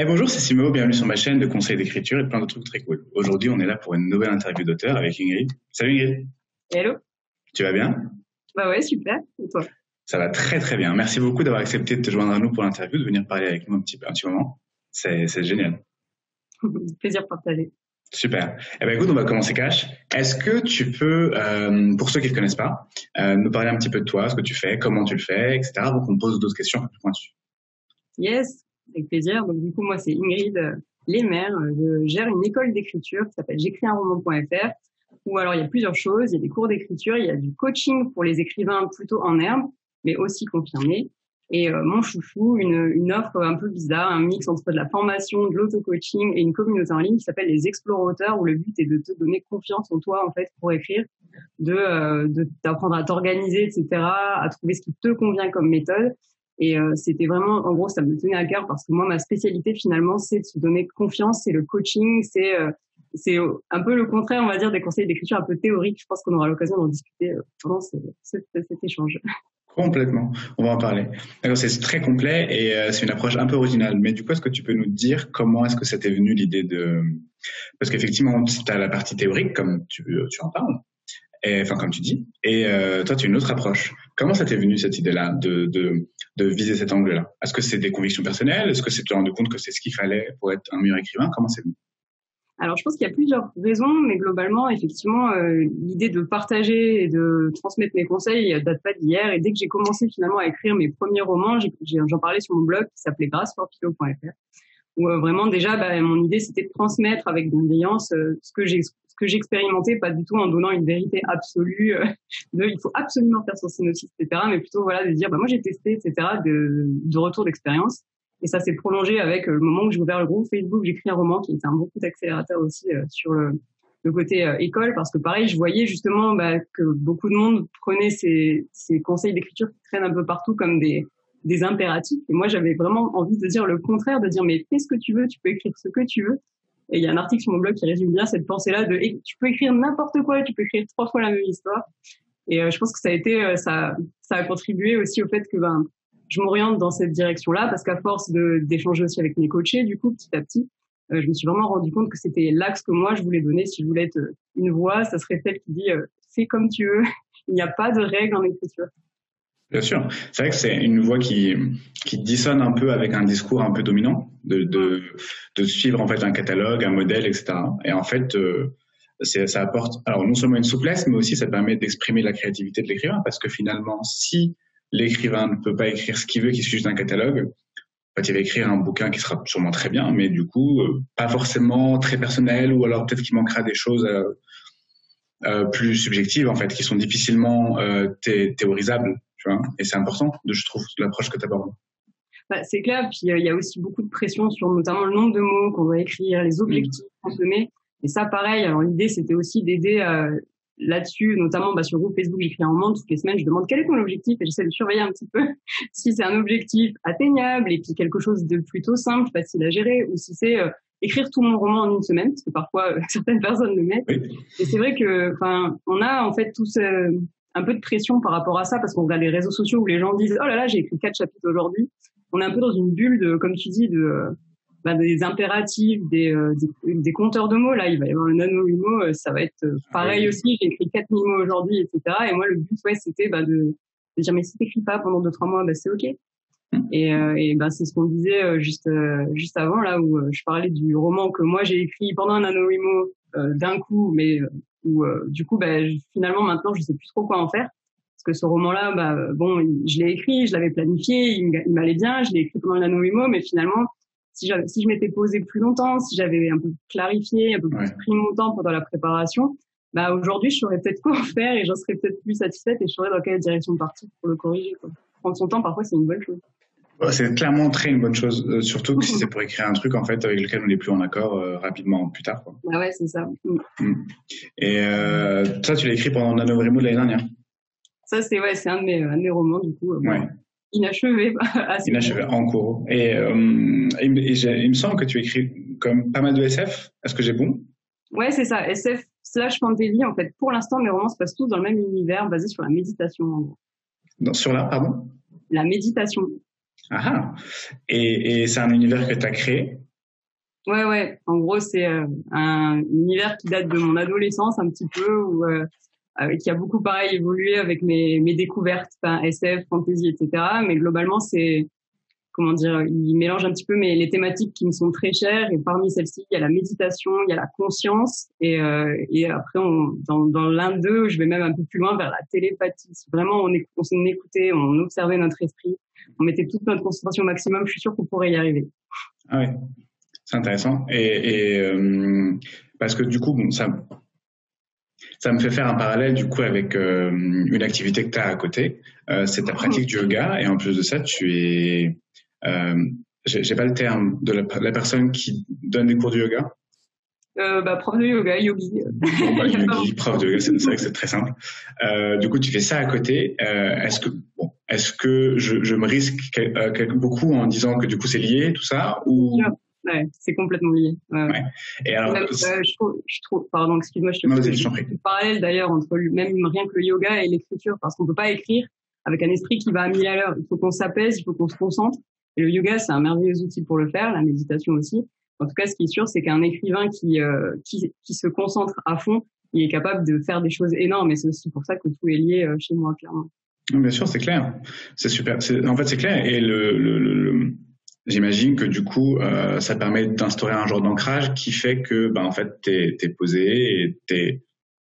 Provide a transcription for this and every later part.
Bonjour, c'est Simo, bienvenue sur ma chaîne de conseils d'écriture et plein de trucs très cool. Aujourd'hui, on est là pour une nouvelle interview d'auteur avec Ingrid. Salut Ingrid, Hello. tu vas bien? Bah ouais, super. Et toi? Ça va très très bien. Merci beaucoup d'avoir accepté de te joindre à nous pour l'interview, de venir parler avec nous un petit moment. C'est génial. Plaisir partagé. Super. Écoute, on va commencer cash. Est-ce que tu peux, pour ceux qui ne te connaissent pas, nous parler un petit peu de toi, ce que tu fais, comment tu le fais, etc. avant qu'on te pose d'autres questions un peu plus pointues. Yes, avec plaisir. Donc du coup, moi, c'est Ingrid Lemaire. Je gère une école d'écriture qui s'appelle j'écrisunroman.fr où alors il y a plusieurs choses. Il y a des cours d'écriture, il y a du coaching pour les écrivains plutôt en herbe, mais aussi confirmés. Et mon chouchou, une offre un peu bizarre, un mix entre de la formation, de l'auto-coaching et une communauté en ligne qui s'appelle les Explorateurs, où le but est de te donner confiance en toi en fait pour écrire, de t'apprendre à t'organiser, etc., à trouver ce qui te convient comme méthode. Et c'était vraiment, en gros, ça me tenait à cœur parce que moi, ma spécialité finalement, c'est de se donner confiance, c'est le coaching, c'est un peu le contraire, on va dire, des conseils d'écriture un peu théoriques. Je pense qu'on aura l'occasion d'en discuter pendant cet échange. Complètement, on va en parler. D'accord, c'est très complet et c'est une approche un peu originale. Mais du coup, est-ce que tu peux nous dire comment est-ce que ça t'est venu l'idée de... Parce qu'effectivement, tu as la partie théorique, comme tu en parles, et, enfin comme tu dis, et toi, tu as une autre approche. Comment ça t'est venu cette idée-là de viser cet angle-là? Est-ce que c'est des convictions personnelles? Est-ce que c'est te rendre compte que c'est ce qu'il fallait pour être un meilleur écrivain? Comment c'est venu? Alors, je pense qu'il y a plusieurs raisons, mais globalement, effectivement, l'idée de partager et de transmettre mes conseils ne date pas d'hier. Et dès que j'ai commencé finalement à écrire mes premiers romans, j'en parlais sur mon blog qui s'appelait grâceforphilo.fr, où vraiment déjà, mon idée c'était de transmettre avec bienveillance ce que j'expérimentais, pas du tout en donnant une vérité absolue il faut absolument faire son synopsis, etc. Mais plutôt voilà de dire moi j'ai testé, etc. de retour d'expérience. Et ça s'est prolongé avec le moment où j'ai ouvert le groupe Facebook, j'écris un roman, qui était un bon coup d'accélérateur aussi sur le côté école, parce que pareil, je voyais justement que beaucoup de monde prenait ces conseils d'écriture qui traînent un peu partout comme des impératifs. Et moi, j'avais vraiment envie de dire le contraire, de dire mais fais ce que tu veux, tu peux écrire ce que tu veux. Et il y a un article sur mon blog qui résume bien cette pensée-là de tu peux écrire n'importe quoi, tu peux écrire 3 fois la même histoire. Et je pense que ça a été ça a contribué aussi au fait que je m'oriente dans cette direction-là parce qu'à force d'échanger aussi avec mes coachés, du coup, petit à petit, je me suis vraiment rendu compte que c'était l'axe que moi je voulais donner. Si je voulais être une voix, ça serait celle qui dit fais comme tu veux. Il n'y a pas de règles en écriture. Bien sûr, c'est vrai que c'est une voix qui dissonne un peu avec un discours un peu dominant, de suivre en fait un catalogue, un modèle, etc. Et en fait, ça apporte alors non seulement une souplesse, mais aussi ça permet d'exprimer la créativité de l'écrivain, parce que finalement, si l'écrivain ne peut pas écrire ce qu'il veut, qu'il suit juste un catalogue, en fait, il va écrire un bouquin qui sera sûrement très bien, mais du coup, pas forcément très personnel, ou alors peut-être qu'il manquera des choses plus subjectives en fait, qui sont difficilement théorisables. Tu vois, et c'est important, je trouve, l'approche que tu abordes. C'est clair, puis il y a aussi beaucoup de pression sur notamment le nombre de mots qu'on doit écrire, les objectifs qu'on se met. Et ça, pareil, alors l'idée, c'était aussi d'aider là-dessus, notamment sur le groupe Facebook, j'écris un roman toutes les semaines, je demande quel est ton objectif et j'essaie de surveiller un petit peu si c'est un objectif atteignable et puis quelque chose de plutôt simple, facile à gérer, ou si c'est écrire tout mon roman en une semaine, parce que parfois certaines personnes le mettent. Oui. Et c'est vrai que, on a en fait tous un peu de pression par rapport à ça parce qu'on regarde les réseaux sociaux où les gens disent oh là là, j'ai écrit 4 chapitres aujourd'hui. On est un peu dans une bulle de, comme tu dis, des impératifs, des compteurs de mots. Là, il va y avoir le NaNoWriMo, ça va être pareil aussi. J'ai écrit 4000 mots aujourd'hui, etc. Et moi, le but, c'était de dire mais si t'écris pas pendant 2-3 mois, c'est ok. Et c'est ce qu'on disait juste avant là où je parlais du roman que moi j'ai écrit pendant un NaNoWriMo d'un coup, mais où du coup finalement maintenant je sais plus trop quoi en faire. Parce que ce roman-là, je l'ai écrit, je l'avais planifié, il m'allait bien, je l'ai écrit pendant un NaNoWriMo, mais finalement, si je m'étais posé plus longtemps, si j'avais un peu clarifié, un peu plus pris mon temps pendant la préparation, aujourd'hui, je saurais peut-être quoi en faire et j'en serais peut-être plus satisfaite et je saurais dans quelle direction partir pour le corriger, quoi. Prendre son temps, parfois, c'est une bonne chose. C'est clairement très une bonne chose, surtout que si c'est pour écrire un truc en fait avec lequel on n'est plus en accord rapidement plus tard, quoi. Ah ouais, c'est ça. Et toi, tu l'as écrit pendant NaNoWriMo de l'année dernière. Ça, c'est un de mes romans, du coup. Inachevé. Inachevé, en cours. Et il me semble que tu écris comme pas mal de SF. Est-ce que j'ai bon? Ouais, c'est ça. SF/fantasy. En fait, pour l'instant, mes romans se passent tous dans le même univers basé sur la méditation. Sur la, pardon? La méditation. Ah ah. Et c'est un univers que tu as créé? Ouais. En gros, c'est un univers qui date de mon adolescence un petit peu, qui a beaucoup pareil évolué avec mes découvertes, enfin, SF, fantasy, etc. Mais globalement, c'est comment dire, il mélange un petit peu les thématiques qui me sont très chères. Et parmi celles-ci, il y a la méditation, il y a la conscience. Et après, dans l'un d'eux, je vais même un peu plus loin vers la télépathie. Si vraiment on écoutait, on observait notre esprit, on mettait toute notre concentration au maximum, je suis sûre qu'on pourrait y arriver. Ah ouais, c'est intéressant. Parce que du coup, bon, ça me fait faire un parallèle du coup avec une activité que tu as à côté. C'est ta pratique du yoga et en plus de ça, tu es, j'ai pas le terme de la personne qui donne des cours de yoga. Prof de yoga, yogi. Bon, bah, yogi, prof de yoga, c'est vrai que c'est très simple. Du coup, tu fais ça à côté. Est-ce que je me risque beaucoup en disant que du coup c'est lié tout ça ou Ouais, c'est complètement lié. Ouais. Et alors, même, je trouve, pardon, excuse-moi, je te prie. Le parallèle d'ailleurs entre même rien que le yoga et l'écriture, parce qu'on peut pas écrire avec un esprit qui va à 1000 à l'heure. Il faut qu'on s'apaise, il faut qu'on se concentre. Et le yoga, c'est un merveilleux outil pour le faire, la méditation aussi. En tout cas, ce qui est sûr, c'est qu'un écrivain qui se concentre à fond, il est capable de faire des choses énormes. Et c'est aussi pour ça que tout est lié chez moi, clairement. Bien sûr, c'est clair. C'est super. En fait, c'est clair. Et j'imagine que du coup, ça permet d'instaurer un genre d'ancrage qui fait que, en fait, t'es posé et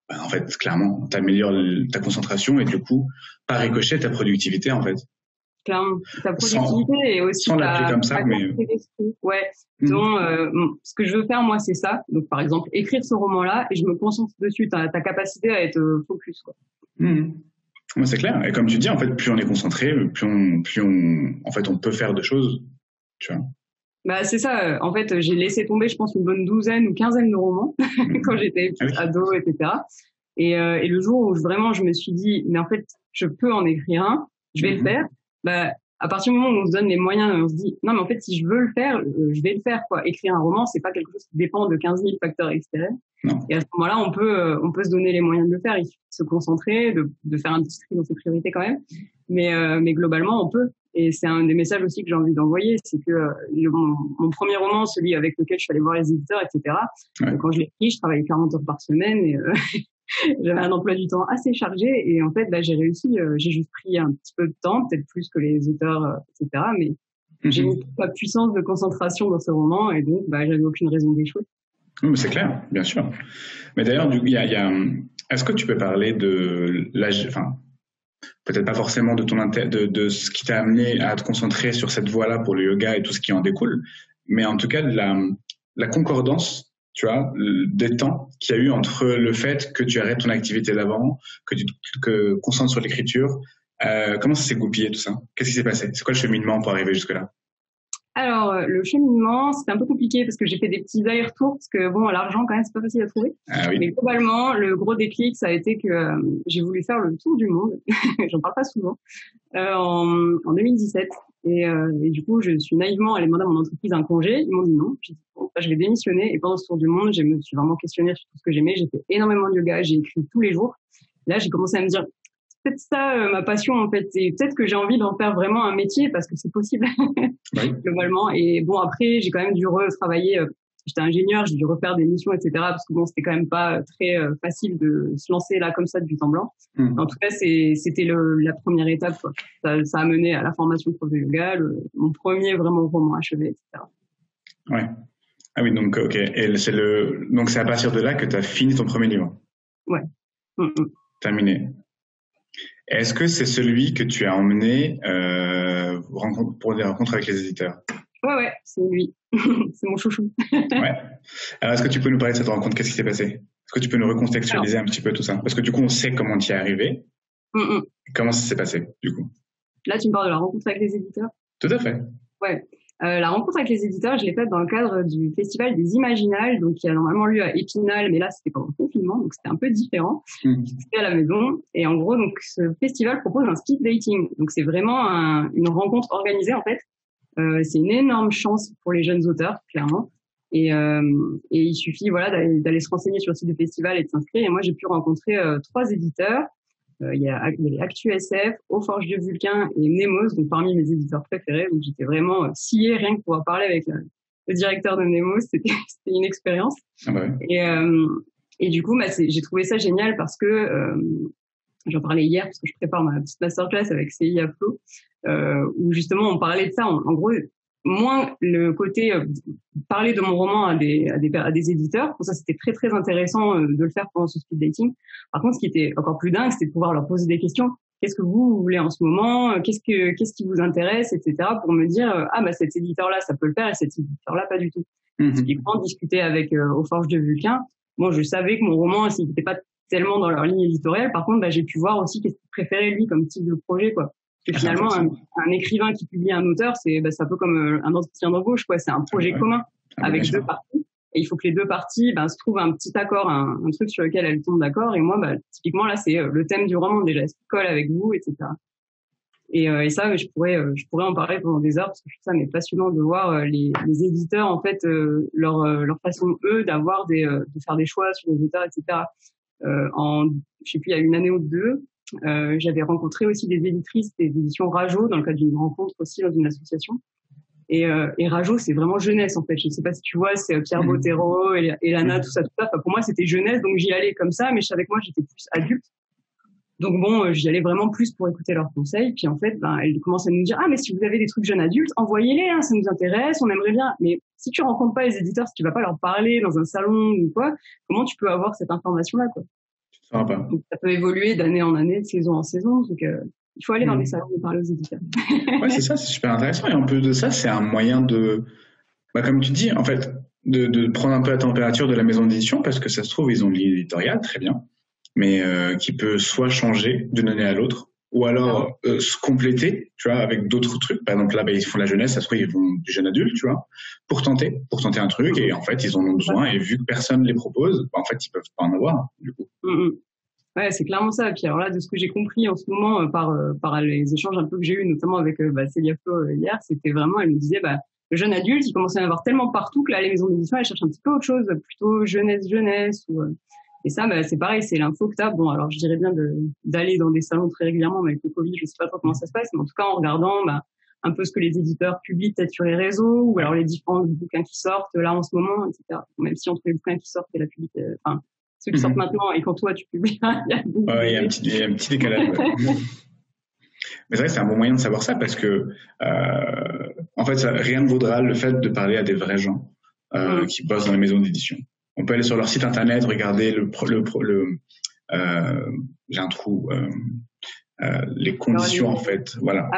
en fait, clairement, t'améliores ta concentration et du coup, par ricochet, ta productivité, en fait. Clairement, ta productivité et aussi sans l'appeler comme ça, mais ouais. Ce que je veux faire, moi, c'est ça. Donc, par exemple, écrire ce roman-là et je me concentre dessus. Ta capacité à être focus, quoi. Ouais, c'est clair. Et comme tu dis, en fait, plus on est concentré, plus en fait, on peut faire de choses, tu vois. Bah, c'est ça. En fait, j'ai laissé tomber, je pense, une bonne douzaine ou quinzaine de romans quand j'étais ado, etc. Et le jour où vraiment je me suis dit, mais en fait, je peux en écrire un, je vais le faire. Bah, à partir du moment où on se donne les moyens, on se dit, non, mais en fait, si je veux le faire, je vais le faire, quoi. Écrire un roman, c'est pas quelque chose qui dépend de 15 000 facteurs extérieurs. Non. Et à ce moment-là, on peut se donner les moyens de le faire. Il suffit de se concentrer, de faire un petit tri dans ses priorités quand même. Mais globalement, on peut. Et c'est un des messages aussi que j'ai envie d'envoyer, c'est que mon premier roman, celui avec lequel je suis allée voir les éditeurs, etc. Ouais. Quand je l'ai écrit, je travaillais 40 heures par semaine et j'avais un emploi du temps assez chargé. Et en fait, j'ai réussi. J'ai juste pris un petit peu de temps, peut-être plus que les auteurs, etc. Mais j'ai mis toute ma puissance de concentration dans ce roman et donc j'avais aucune raison d'échouer. Oui, c'est clair, bien sûr. Mais d'ailleurs, est-ce que tu peux parler de l'âge, enfin, peut-être pas forcément de de ce qui t'a amené à te concentrer sur cette voie-là pour le yoga et tout ce qui en découle, mais en tout cas de la concordance, tu vois, des temps qu'il y a eu entre le fait que tu arrêtes ton activité d'avant, que tu te concentres sur l'écriture. Comment ça s'est goupillé tout ça? Qu'est-ce qui s'est passé? C'est quoi le cheminement pour arriver jusque-là? Alors, le cheminement, c'était un peu compliqué parce que j'ai fait des petits allers-retours parce que bon, l'argent, quand même, c'est pas facile à trouver. Ah, oui. Mais globalement, le gros déclic, ça a été que j'ai voulu faire le tour du monde. J'en parle pas souvent. En 2017. Et du coup, je suis naïvement allée demander à mon entreprise un congé. Ils m'ont dit non. J'ai dit bon, je vais démissionner. Et pendant ce tour du monde, je me suis vraiment questionnée sur tout ce que j'aimais. J'ai fait énormément de yoga. J'ai écrit tous les jours. Et là, j'ai commencé à me dire, peut-être ça ma passion en fait, et peut-être que j'ai envie d'en faire vraiment un métier parce que c'est possible oui. Globalement. Et bon, après j'ai quand même dû retravailler, j'étais ingénieur, j'ai dû refaire des missions, etc. parce que bon, c'était quand même pas très facile de se lancer là comme ça de but en blanc. En tout cas, c'était la première étape, quoi. Ça a mené à la formation de prof de yoga, mon premier vraiment roman achevé, etc. Ouais. Ah oui, donc ok. Et donc c'est à partir de là que tu as fini ton premier livre. Ouais. Terminé. Est-ce que c'est celui que tu as emmené pour des rencontres avec les éditeurs? Ouais, c'est lui. C'est mon chouchou. Ouais. Alors, est-ce que tu peux nous parler de cette rencontre? Qu'est-ce qui s'est passé? Est-ce que tu peux nous recontextualiser un petit peu tout ça? Parce que du coup, on sait comment tu y es arrivé. Comment ça s'est passé, du coup? Là, tu me parles de la rencontre avec les éditeurs? Tout à fait. Ouais. La rencontre avec les éditeurs, je l'ai faite dans le cadre du Festival des Imaginales, donc qui a normalement lieu à Épinal, mais là c'était pendant le confinement, donc c'était un peu différent. C'était à la maison, et en gros, donc ce festival propose un speed dating, donc c'est vraiment une rencontre organisée en fait. C'est une énorme chance pour les jeunes auteurs, clairement, et il suffit d'aller se renseigner sur le site du festival et de s'inscrire. Et moi, j'ai pu rencontrer 3 éditeurs. il y avait ActuSF, Aux Forges de Vulcain et Nemos, donc parmi mes éditeurs préférés. Donc j'étais vraiment sciée rien que pour parler avec le directeur de Nemos. C'était une expérience. Ah bah ouais. Et du coup, j'ai trouvé ça génial parce que j'en parlais hier parce que je prépare ma petite masterclass avec CIA Flo, où justement on parlait de ça. En gros, moins le côté parler de mon roman à des éditeurs. Pour ça, c'était très très intéressant de le faire pendant ce speed dating. Par contre, ce qui était encore plus dingue, c'était de pouvoir leur poser des questions. Qu'est-ce que vous voulez en ce moment? Qu'est-ce qui vous intéresse, etc. Pour me dire ah bah cet éditeur-là, ça peut le faire et cet éditeur-là, pas du tout. Typiquement, discuter avec Aux Forges de Vulcain. Bon, je savais que mon roman, s'il n'était pas tellement dans leur ligne éditoriale, par contre, bah, j'ai pu voir aussi qu'est-ce qu'il préférait lui comme type de projet, quoi. Parce que finalement, un écrivain qui publie un auteur, c'est un peu comme un entretien d'embauche, quoi. C'est un projet commun avec deux parties. Et il faut que les deux parties, se trouvent un petit accord, un truc sur lequel elles tombent d'accord. Et moi, typiquement, là, c'est le thème du roman, déjà, ce qui colle avec vous, etc. Et ça, je pourrais en parler pendant des heures parce que je trouve ça mais passionnant de voir les éditeurs, en fait, leur façon, eux, de faire des choix sur les auteurs, etc. Je sais plus, il y a une année ou deux, j'avais rencontré aussi des éditrices des éditions Rajo dans le cadre d'une rencontre aussi dans une association. Et Rajo, c'est vraiment jeunesse, en fait. Je ne sais pas si tu vois, c'est Pierre Bottero, Elana, tout ça. Enfin, pour moi, c'était jeunesse, donc j'y allais comme ça, mais je savais que moi, j'étais plus adulte. Donc bon, j'y allais vraiment plus pour écouter leurs conseils. Puis en fait, elles commencent à nous dire « Ah, mais si vous avez des trucs jeunes adultes, envoyez-les, hein, ça nous intéresse, on aimerait bien. » Mais si tu rencontres pas les éditeurs, si tu vas pas leur parler dans un salon ou quoi, comment tu peux avoir cette information-là, quoi? Donc, ça peut évoluer d'année en année, de saison en saison. Donc, il faut aller dans des salons et parler aux éditeurs. Ouais, c'est ça, c'est super intéressant. Et en plus de ça, c'est un moyen de, comme tu dis, en fait, de prendre un peu la température de la maison d'édition, parce que ça se trouve, ils ont l'éditorial, très bien, mais qui peut soit changer d'une année à l'autre, ou alors se compléter, tu vois, avec d'autres trucs. Par exemple, là, ils font la jeunesse, ça se trouve, ils vont du jeune adulte, tu vois, pour tenter un truc, et en fait, ils en ont besoin, et vu que personne les propose, en fait, ils peuvent pas en avoir, du coup. Ouais, c'est clairement ça. Et puis alors là, de ce que j'ai compris en ce moment par les échanges un peu que j'ai eus, notamment avec Célia Flo hier, c'était vraiment, elle me disait, le jeune adulte, il commençait à en avoir tellement partout que là, les maisons d'édition, elles cherchent un petit peu autre chose, plutôt jeunesse. Et ça, c'est pareil, c'est l'info que t'as. Bon, alors je dirais bien d'aller dans des salons très régulièrement, mais avec le Covid, je sais pas trop comment ça se passe, mais en tout cas, en regardant un peu ce que les éditeurs publient peut-être sur les réseaux, ou alors les différents bouquins qui sortent là en ce moment, etc. Même si entre les bouquins qui sortent et la public, ceux qui sortent maintenant et quand toi tu publies, il y a un petit décalage. Ouais. Mais c'est vrai que c'est un bon moyen de savoir ça parce que en fait, rien ne vaudra le fait de parler à des vrais gens qui bossent dans les maisons d'édition. On peut aller sur leur site internet, regarder j'ai un trou. Les conditions en fait, voilà,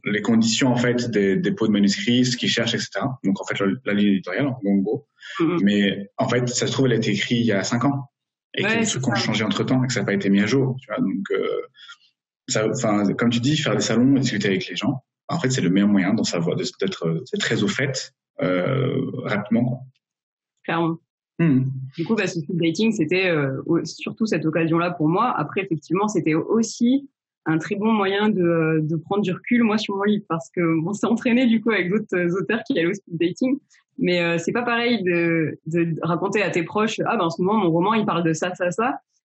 les conditions en fait des dépôts de manuscrits, ce qu'ils cherchent, etc. Donc en fait la ligne éditoriale, en gros. Mais en fait, ça se trouve, elle a été écrite il y a 5 ans et que les trucs ont changé entre temps et que ça n'a pas été mis à jour. Tu vois, donc comme tu dis, faire des salons et discuter avec les gens, en fait, c'est le meilleur moyen d'en savoir, d'être très au fait rapidement, quoi. Clairement. Du coup, ce speed dating, c'était surtout cette occasion-là pour moi. Après, effectivement, c'était aussi un très bon moyen de prendre du recul, moi, sur mon livre, parce que on s'est entraîné, du coup, avec d'autres auteurs qui allaient au speed dating. Mais c'est pas pareil de raconter à tes proches, en ce moment, mon roman, il parle de ça,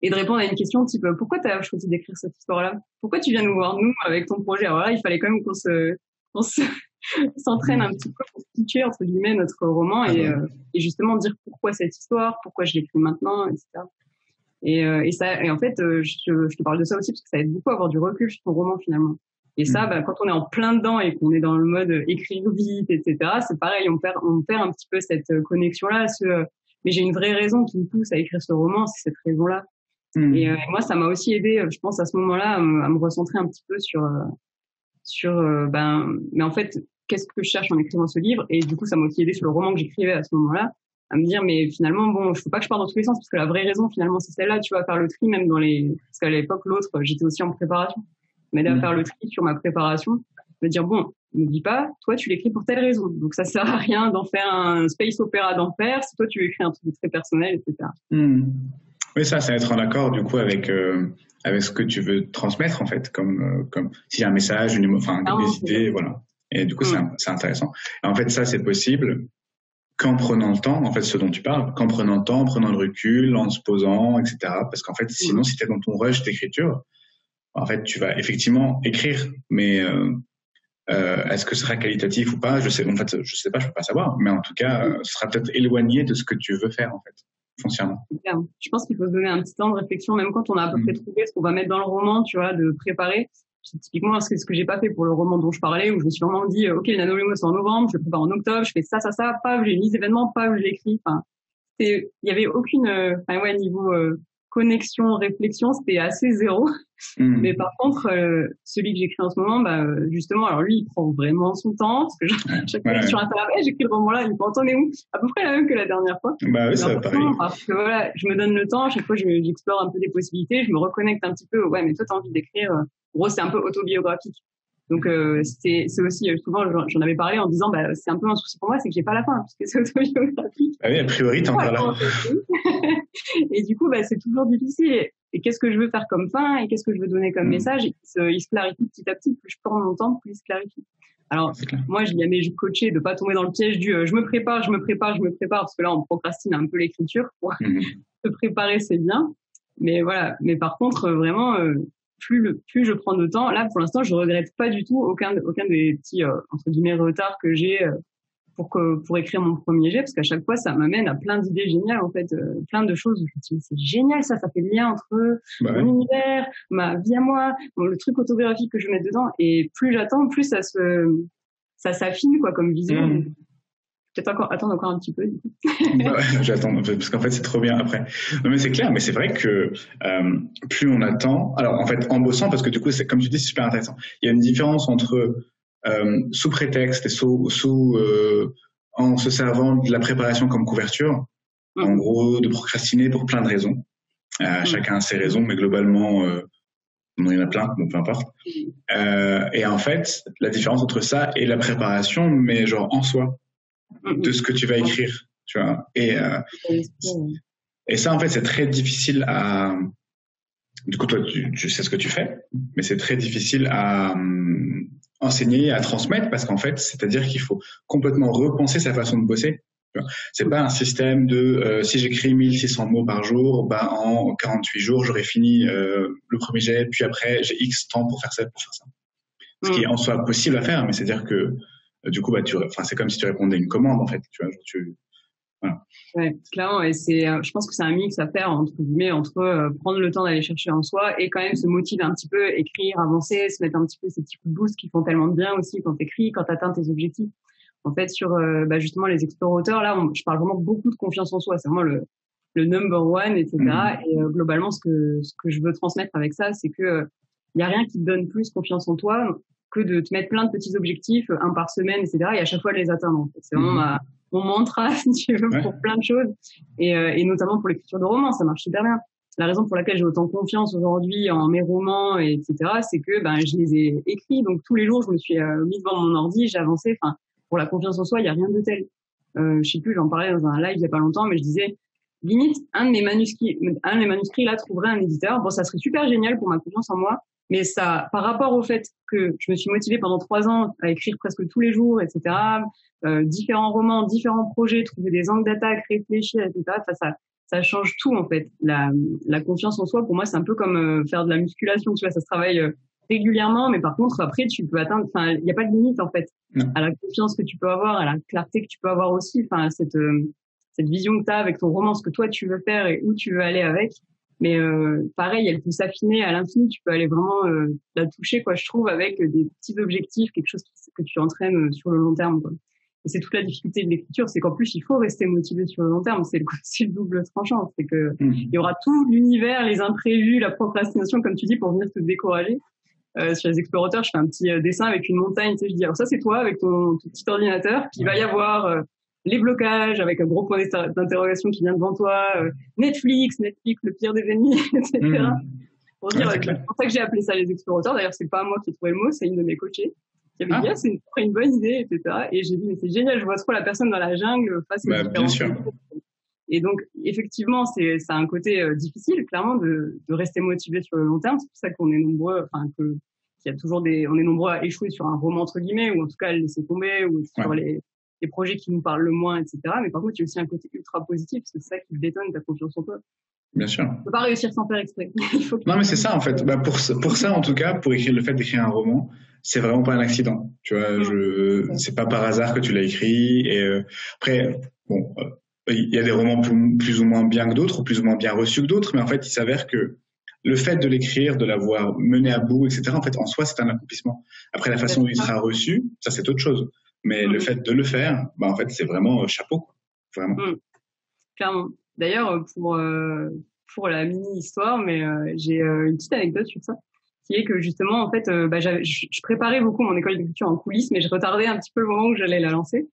et de répondre à une question type, pourquoi t'as choisi d'écrire cette histoire-là? Pourquoi tu viens nous voir, nous, avec ton projet? Alors là, il fallait quand même qu'on s'entraîne un petit peu pour situer, entre guillemets, notre roman et justement dire pourquoi cette histoire, pourquoi je l'écris maintenant, etc. Et en fait, je te parle de ça aussi parce que ça aide beaucoup à avoir du recul sur ton roman finalement. Et ça, quand on est en plein dedans et qu'on est dans le mode écrire vite, etc., c'est pareil, on perd un petit peu cette connexion-là. Mais j'ai une vraie raison qui me pousse à écrire ce roman, c'est cette raison-là. Et moi, ça m'a aussi aidé, je pense, à ce moment-là, à me recentrer un petit peu mais en fait, qu'est-ce que je cherche en écrivant ce livre? Et du coup, ça m'a aussi aidé sur le roman que j'écrivais à ce moment-là, à me dire, mais finalement, je faut pas que je parte dans tous les sens, parce que la vraie raison, finalement, c'est celle-là. Tu vas faire le tri, même parce qu'à l'époque, l'autre, j'étais aussi en préparation. M'aider à faire le tri sur ma préparation, me dire, ne dis pas, toi, tu l'écris pour telle raison. Donc, ça sert à rien d'en faire un space opéra d'enfer, si toi, tu écris un truc très personnel, etc. Oui, ça va être en accord, du coup, avec ce que tu veux transmettre, en fait, comme s'il y a un message, des idées, voilà. Et du coup, c'est intéressant. Et en fait, ça, c'est possible qu'en prenant le temps, en fait, ce dont tu parles, qu'en prenant le temps, en prenant le recul, en se posant, etc. Parce qu'en fait, sinon, si t'es dans ton rush d'écriture, en fait, tu vas effectivement écrire, mais est-ce que ce sera qualitatif ou pas? En fait, je sais pas, je peux pas savoir, mais en tout cas, ce sera peut-être éloigné de ce que tu veux faire, en fait, foncièrement. Je pense qu'il faut se donner un petit temps de réflexion, même quand on a à peu près trouvé ce qu'on va mettre dans le roman, tu vois, de préparer. C'est typiquement ce que j'ai pas fait pour le roman dont je parlais, où je me suis vraiment dit, OK, le NaNoWriMo, c'est en novembre, je le prépare en octobre, je fais ça, paf, j'ai mis les événements, paf, je l'écris. Enfin, il y avait aucune, niveau connexion, réflexion, c'était assez zéro. Mais par contre, celui que j'écris en ce moment, justement, alors lui, il prend vraiment son temps, parce que chaque fois sur Instagram, j'écris le roman là, il peut en est où? À peu près la même que la dernière fois. Bah oui, ça va pareil. Parce que voilà, je me donne le temps, chaque fois j'explore un peu des possibilités, je me reconnecte un petit peu, ouais, mais toi t'as envie d'écrire, en gros c'est un peu autobiographique. Donc c'est aussi souvent j'en avais parlé en disant c'est un peu un souci pour moi, c'est que j'ai pas la fin puisque c'est autobiographique. Ah oui, a priori t'es encore là. Et du coup c'est toujours difficile. Et qu'est-ce que je veux faire comme fin et qu'est-ce que je veux donner comme message, il se clarifie petit à petit. Plus je prends mon temps, plus il se clarifie. Alors moi je coachais de pas tomber dans le piège du je me prépare parce que là on procrastine un peu l'écriture. Pour se préparer c'est bien, mais voilà. Mais par contre vraiment plus je prends de temps, là pour l'instant je regrette pas du tout aucun des petits entre guillemets retards que j'ai pour écrire mon premier jet, parce qu'à chaque fois ça m'amène à plein d'idées géniales en fait, plein de choses où je me dis c'est génial, ça fait le lien entre mon univers, ma vie à moi, le truc autobiographique que je mets dedans, et plus j'attends, plus ça s'affine quoi comme vision. Peut-être attendre encore un petit peu. J'attends parce qu'en fait c'est trop bien après. Non mais c'est clair, mais c'est vrai que plus on attend, alors en fait en bossant, parce que du coup c'est comme tu dis c'est super intéressant. Il y a une différence entre sous prétexte et en se servant de la préparation comme couverture, en gros de procrastiner pour plein de raisons. Chacun a ses raisons, mais globalement il y en a plein, donc peu importe. Et en fait la différence entre ça et la préparation, mais genre en soi, de ce que tu vas écrire, tu vois. Et ça, en fait, c'est très difficile à... Du coup, toi, tu sais ce que tu fais, mais c'est très difficile à enseigner, à transmettre, parce qu'en fait, c'est-à-dire qu'il faut complètement repenser sa façon de bosser. C'est pas un système de si j'écris 1600 mots par jour, en 48 jours, j'aurai fini le premier jet, puis après, j'ai X temps pour faire ça. Ce qui est en soi possible à faire, mais c'est-à-dire que du coup, c'est comme si tu répondais à une commande, en fait. Tu vois, voilà. Ouais, clairement. Et je pense que c'est un mix à faire entre prendre le temps d'aller chercher en soi et quand même se motiver un petit peu, écrire, avancer, se mettre un petit peu ces petits coups de boost qui font tellement de bien aussi quand t'écris, quand t'atteins tes objectifs. En fait, sur justement les explorateurs, là, je parle vraiment beaucoup de confiance en soi. C'est vraiment le number one, etc. Et globalement, ce que je veux transmettre avec ça, c'est que y a rien qui te donne plus confiance en toi que de te mettre plein de petits objectifs, un par semaine, etc. et à chaque fois de les atteindre. En fait. C'est vraiment mon mantra, si tu veux, pour plein de choses, et notamment pour l'écriture de romans, ça marche super bien. La raison pour laquelle j'ai autant confiance aujourd'hui en mes romans, etc., c'est que je les ai écrits, donc tous les jours, je me suis mis devant mon ordi, j'ai avancé. Enfin, pour la confiance en soi, il y a rien de tel. Je sais plus, j'en parlais dans un live il y a pas longtemps, mais je disais, limite, un de mes manuscrits là trouverait un éditeur. Bon, ça serait super génial pour ma confiance en moi. Mais ça, par rapport au fait que je me suis motivée pendant 3 ans à écrire presque tous les jours, etc., différents romans, différents projets, trouver des angles d'attaque, réfléchir, etc., ça change tout, en fait. La confiance en soi, pour moi, c'est un peu comme faire de la musculation, tu vois, ça se travaille régulièrement, mais par contre, après, tu peux atteindre, il n'y a pas de limite, en fait, à la confiance que tu peux avoir, à la clarté que tu peux avoir aussi, cette vision que tu as avec ton roman, ce que toi, tu veux faire et où tu veux aller avec. Mais pareil, elle peut s'affiner à l'infini. Tu peux aller vraiment la toucher, quoi. Je trouve, avec des petits objectifs, quelque chose que tu entraînes sur le long terme, quoi. Et c'est toute la difficulté de l'écriture, c'est qu'en plus il faut rester motivé sur le long terme. C'est le double tranchant. C'est que il y aura tout l'univers, les imprévus, la procrastination, comme tu dis, pour venir te décourager. Sur les explorateurs, je fais un petit dessin avec une montagne. Tu sais, je dis alors ça c'est toi avec ton petit ordinateur. Puis il va y avoir les blocages avec un gros point d'interrogation qui vient devant toi, Netflix, le pire des ennemis, etc. Pour dire, c'est pour ça que j'ai appelé ça les explorateurs. D'ailleurs, c'est pas moi qui ai trouvé le mot, c'est une de mes coachées qui avait dit, c'est une bonne idée, etc. Et j'ai dit, mais c'est génial, je vois trop la personne dans la jungle face aux différents. Bien sûr. Et donc, effectivement, ça a un côté difficile, clairement, de rester motivé sur le long terme. C'est pour ça qu'on est nombreux, qu'il y a toujours on est nombreux à échouer sur un roman, entre guillemets, ou en tout cas à le laisser tomber, ou sur les projets qui nous parlent le moins, etc. Mais par contre, il y a aussi un côté ultra positif, parce que c'est ça qui détonne ta confiance en toi. Bien sûr. On peut pas réussir sans faire exprès. Non, mais c'est ça, en fait. Bah, pour ça, en tout cas, pour écrire le fait d'écrire un roman, c'est vraiment pas un accident. Tu vois, c'est pas par hasard que tu l'as écrit. Et après, bon, il y a des romans plus ou moins bien que d'autres, ou plus ou moins bien reçus que d'autres, mais en fait, il s'avère que le fait de l'écrire, de l'avoir mené à bout, etc., en fait, en soi, c'est un accomplissement. Après, la façon dont il sera reçu, ça, c'est autre chose. Mais le fait de le faire, bah, en fait, c'est vraiment chapeau, quoi. Vraiment. Clairement. D'ailleurs, pour la mini-histoire, mais j'ai une petite anecdote sur ça, qui est que justement, en fait, je préparais beaucoup mon école d'écriture en coulisses, mais je retardais un petit peu le moment où j'allais la lancer.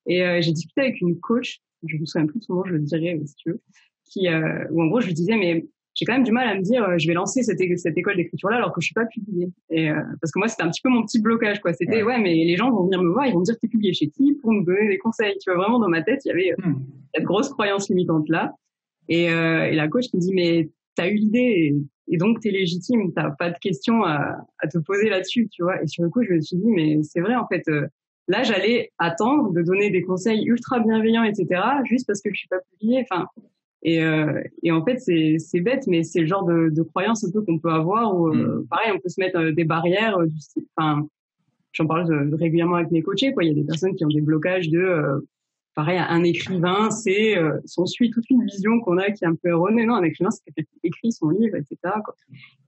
Et j'ai discuté avec une coach, je me souviens plus de son nom, je le dirai si tu veux, où en gros je lui disais, mais j'ai quand même du mal à me dire, je vais lancer cette école d'écriture-là alors que je suis pas publiée. Et parce que moi, c'était un petit peu mon petit blocage, quoi. C'était, ouais, mais les gens vont venir me voir, ils vont me dire, t'es publié chez qui pour me donner des conseils. Tu vois, vraiment, dans ma tête, il y avait cette grosse croyance limitante là. Et la coach me dit, mais t'as eu l'idée et donc t'es légitime, t'as pas de questions à te poser là-dessus, tu vois. Et sur le coup, je me suis dit, mais c'est vrai, en fait, là, j'allais attendre de donner des conseils ultra bienveillants, etc., juste parce que je suis pas publiée. Enfin, et en fait, c'est bête, mais c'est le genre de croyance un peu qu'on peut avoir où, pareil, on peut se mettre des barrières. Enfin, j'en parle régulièrement avec mes coachés, quoi. Il y a des personnes qui ont des blocages pareil, un écrivain, c'est on suit toute une vision qu'on a qui est un peu erronée. Non, un écrivain, c'est quelqu'un qui écrit son livre, etc., quoi.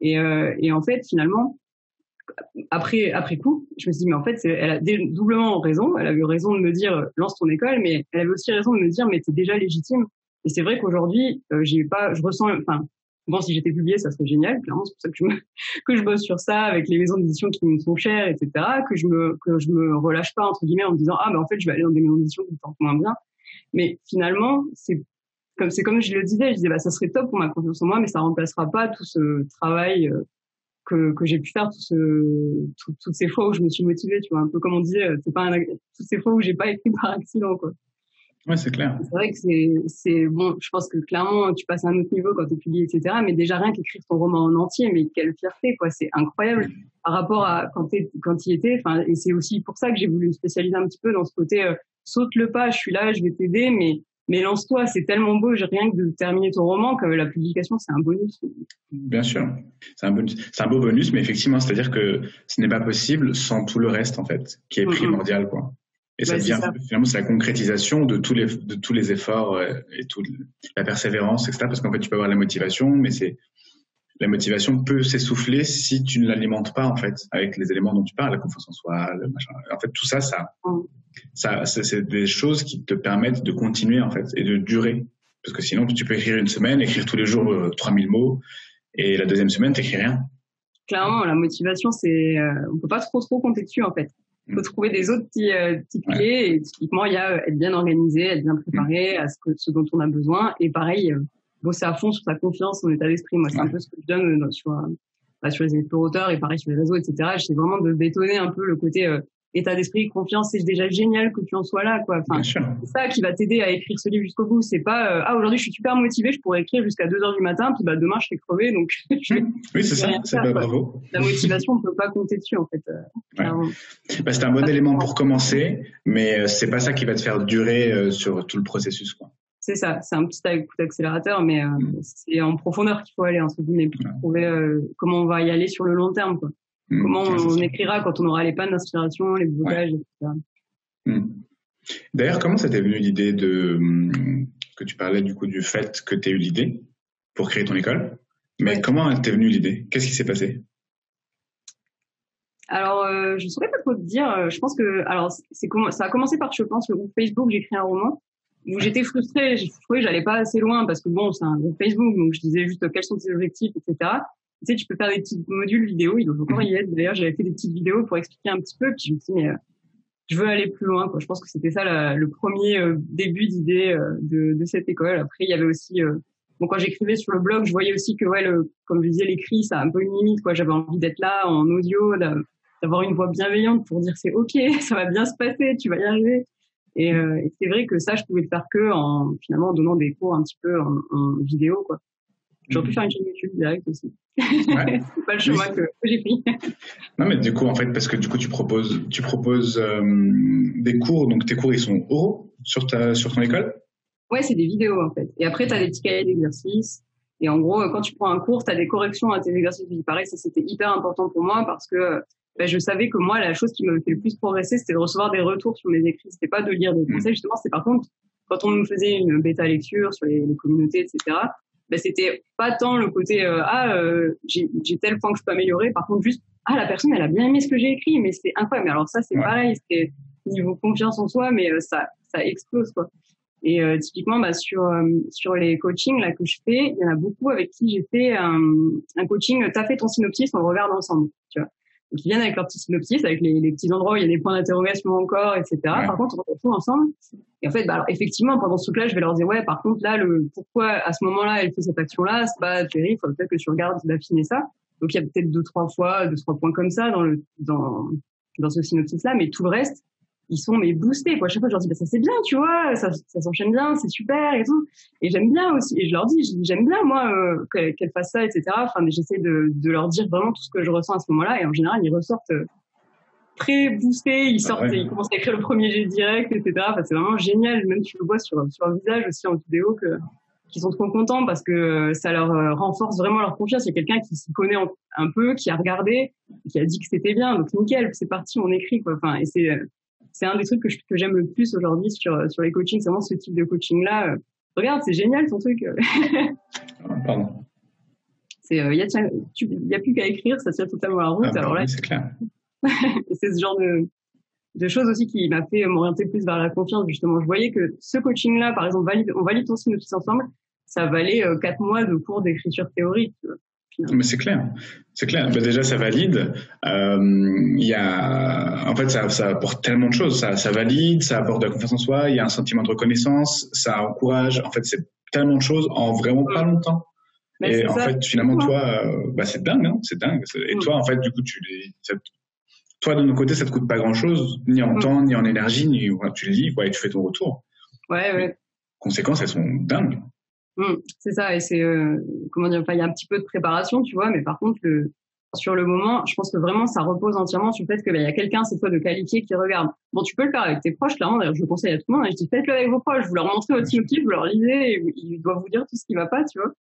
Et en fait, finalement, après coup, je me suis dit, mais en fait, elle a doublement raison. Elle avait eu raison de me dire, lance ton école, mais elle avait aussi raison de me dire, mais t'es déjà légitime. Et c'est vrai qu'aujourd'hui, je ressens, enfin, bon, si j'étais publiée, ça serait génial. Clairement, c'est pour ça que je bosse sur ça avec les maisons d'édition qui me sont chères, etc., que je me relâche pas, entre guillemets, en me disant, ah, ben, en fait, je vais aller dans des maisons d'édition qui me tentent moins bien. Mais finalement, c'est comme je le disais, bah, ça serait top pour ma confiance en moi, mais ça remplacera pas tout ce travail, que j'ai pu faire toutes ces fois où je me suis motivée, tu vois, un peu comme on disait, toutes ces fois où j'ai pas écrit par accident, quoi. Ouais, c'est clair. C'est vrai que c'est bon, je pense que clairement, tu passes à un autre niveau quand tu es publié, etc., mais déjà rien qu'écrire ton roman en entier, mais quelle fierté, quoi, c'est incroyable par rapport à quand il était, enfin, et c'est aussi pour ça que j'ai voulu me spécialiser un petit peu dans ce côté, saute le pas, je suis là, je vais t'aider, mais lance-toi, c'est tellement beau, j'ai rien que de terminer ton roman, que la publication, c'est un bonus. Bien sûr, c'est un bonus. C'est un beau bonus, mais effectivement, c'est-à-dire que ce n'est pas possible sans tout le reste, en fait, qui est primordial, quoi. Et ça devient, finalement, c'est la concrétisation de tous les efforts et toute la persévérance, etc. Parce qu'en fait, tu peux avoir la motivation, mais la motivation peut s'essouffler si tu ne l'alimentes pas, en fait, avec les éléments dont tu parles, la confiance en soi, le machin. En fait, tout ça, c'est des choses qui te permettent de continuer, en fait, et de durer. Parce que sinon, tu peux écrire une semaine, écrire tous les jours 3000 mots, et la deuxième semaine, t'écris rien. Clairement, la motivation, on peut pas trop compter dessus, en fait. Il faut trouver des autres petites clés. Et typiquement, il y a être bien organisé, être bien préparé à ce dont on a besoin. Et pareil, bosser à fond sur sa confiance, son état d'esprit. Moi, c'est un peu ce que je donne sur les explorateurs et pareil sur les réseaux, etc. J'essaie vraiment de bétonner un peu le côté état d'esprit, confiance. C'est déjà génial que tu en sois là, quoi. Enfin, c'est ça qui va t'aider à écrire ce livre jusqu'au bout. C'est pas aujourd'hui je suis super motivée, je pourrais écrire jusqu'à 2h du matin, puis demain je serai crevée, donc oui, c'est ça. C'est pas bravo. La motivation, on peut pas compter dessus, en fait. C'est un bon élément pour commencer, mais c'est pas ça qui va te faire durer sur tout le processus, quoi. C'est ça, c'est un petit coup d'accélérateur, mais c'est en profondeur qu'il faut aller, entre guillemets, pour trouver comment on va y aller sur le long terme, quoi. Comment on écrira quand on aura les pannes d'inspiration, les blocages, etc. D'ailleurs, comment ça t'est venu l'idée que tu parlais du coup du fait que tu aies eu l'idée pour créer ton école, mais comment elle t'est venue l'idée? Qu'est-ce qui s'est passé? Alors, je saurais pas trop te dire. Je pense que, ça a commencé par, je pense, le groupe Facebook. J'ai écrit un roman où j'étais frustrée. J'ai trouvé que j'allais pas assez loin parce que bon, c'est un groupe Facebook, donc je disais juste quels sont tes objectifs, etc. Tu sais, tu peux faire des petits modules vidéo. Il doit encore y être. D'ailleurs, j'avais fait des petites vidéos pour expliquer un petit peu. Puis je me suis dit, mais je veux aller plus loin, quoi. Je pense que c'était ça le premier début d'idée de cette école. Après, il y avait aussi quand j'écrivais sur le blog, je voyais aussi que comme je disais, l'écrit, ça a un peu une limite, quoi. J'avais envie d'être là en audio, d'avoir une voix bienveillante pour dire c'est ok, ça va bien se passer, tu vas y arriver. Et c'est vrai que ça, je pouvais le faire que finalement en donnant des cours un petit peu en vidéo, quoi. J'aurais pu faire une chaîne YouTube direct aussi. Ouais. C'est pas le chemin que j'ai pris. Non, mais du coup, en fait, parce que du coup, tu proposes des cours, donc tes cours, ils sont oraux sur ton école? Ouais, c'est des vidéos, en fait. Et après, t'as des petits cahiers d'exercices. Et en gros, quand tu prends un cours, tu as des corrections à tes exercices. Pareil, ça c'était hyper important pour moi parce que je savais que moi, la chose qui me fait le plus progresser, c'était de recevoir des retours sur mes écrits. C'était pas de lire des conseils, justement. C'est par contre, quand on nous faisait une bêta lecture sur les communautés, etc., c'était pas tant le côté j'ai tel point que je peux améliorer. Par contre, juste la personne, elle a bien aimé ce que j'ai écrit, mais c'est incroyable. Mais alors ça, c'est pareil, c'est niveau confiance en soi, mais ça explose, quoi. Et typiquement, sur les coachings là que je fais, il y en a beaucoup avec qui j'ai fait un coaching. T'as fait ton synopsis, on le regarde ensemble, tu vois. Donc ils viennent avec leur petit synopsis, avec les petits endroits où il y a des points d'interrogation encore, etc. Ouais. Par contre, on fait tout ensemble. Et en fait, alors effectivement, pendant ce truc-là, je vais leur dire par contre là, pourquoi à ce moment-là elle fait cette action-là, c'est pas terrible. Il faut peut-être que tu regardes d'affiner ça. Donc il y a peut-être 2-3 points comme ça dans ce synopsis-là, mais tout le reste, ils sont boostés, quoi. Chaque fois je leur dis ça c'est bien, tu vois, ça s'enchaîne bien, c'est super et tout. Et j'aime bien aussi, et je leur dis j'aime bien moi qu'elles fassent ça, etc. Enfin, mais j'essaie de leur dire vraiment tout ce que je ressens à ce moment-là, et en général ils ressortent très boostés, ils commencent à écrire le premier jet direct, etc. Enfin, c'est vraiment génial, même tu le vois sur leur visage aussi en vidéo qu'ils sont trop contents parce que ça leur renforce vraiment leur confiance. Il y a quelqu'un qui s'y connaît un peu, qui a regardé, qui a dit que c'était bien, donc nickel, c'est parti, on écrit, quoi. Enfin, et c'est un des trucs que j'aime le plus aujourd'hui sur les coachings, c'est vraiment ce type de coaching-là. Regarde, c'est génial ton truc. Pardon. Il y a plus qu'à écrire, ça tient totalement la route. Alors là, oui, c'est clair. Et c'est ce genre de choses aussi qui m'a fait m'orienter plus vers la confiance, justement. Je voyais que ce coaching-là, par exemple, on valide ton synopsis ensemble, ça valait 4 mois de cours d'écriture théorique. Mais c'est clair. Déjà, ça valide. En fait, ça apporte tellement de choses. Ça valide, ça apporte de la confiance en soi. Il y a un sentiment de reconnaissance. Ça encourage. En fait, c'est tellement de choses en vraiment pas longtemps. Et en fait, finalement, toi, c'est dingue, hein. C'est dingue. Et toi, en fait, du coup, toi, de notre côté, ça te coûte pas grand-chose, ni en temps, ni en énergie, tu le lis, et tu fais ton retour. Ouais. Les conséquences, elles sont dingues. C'est ça, et c'est il y a un petit peu de préparation, tu vois, mais par contre sur le moment, je pense que vraiment ça repose entièrement sur le fait que il y a quelqu'un, cette fois de qualifié, qui regarde. Bon, tu peux le faire avec tes proches, clairement. D'ailleurs, je le conseille à tout le monde. Je dis faites-le avec vos proches. Vous leur montrez votre synopsis, vous leur lisez, et ils doivent vous dire tout ce qui va pas, tu vois.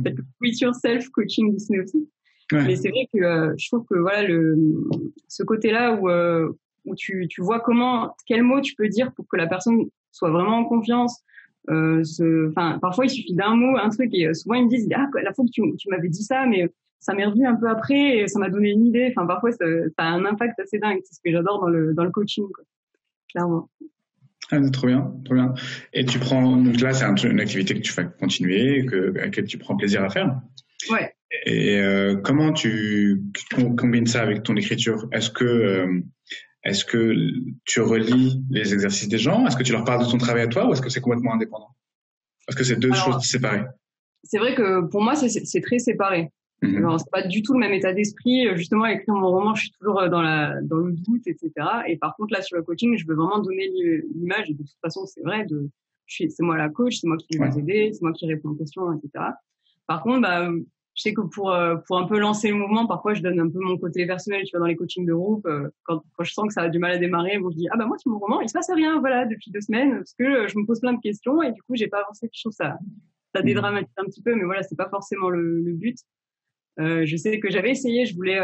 Faites le quit yourself coaching du synopsis. Ouais. Mais c'est vrai que je trouve que voilà ce côté-là où tu vois quel mot tu peux dire pour que la personne soit vraiment en confiance. Parfois il suffit d'un mot, un truc, et souvent ils me disent la fois que tu m'avais dit ça, mais ça m'est revenu un peu après et ça m'a donné une idée. Enfin, parfois ça a un impact assez dingue. C'est ce que j'adore dans le coaching, quoi. Clairement. C'est trop bien. Et tu prends, donc là c'est une activité que tu vas continuer, à laquelle tu prends plaisir à faire. Ouais. Et comment tu combines ça avec ton écriture? Est-ce que tu relis les exercices des gens? Est-ce que tu leur parles de ton travail à toi, ou est-ce que c'est complètement indépendant? Est-ce que c'est deux choses séparées? C'est vrai que pour moi, c'est très séparé. Alors, c'est pas du tout le même état d'esprit. Justement, à écrire mon roman, je suis toujours dans le doute, etc. Et par contre, là, sur le coaching, je veux vraiment donner l'image. Et de toute façon, c'est vrai, c'est moi la coach, c'est moi qui vais vous aider, c'est moi qui réponds aux questions, etc. Par contre, je sais que pour un peu lancer le mouvement, parfois, je donne un peu mon côté personnel, tu vois, dans les coachings de groupe. Quand je sens que ça a du mal à démarrer, je dis, moi, sur mon roman, il se passe rien, voilà, depuis 2 semaines, parce que je me pose plein de questions et du coup, j'ai pas avancé. Je trouve ça dédramatise un petit peu, mais voilà, c'est pas forcément le but. Je sais que j'avais essayé, je voulais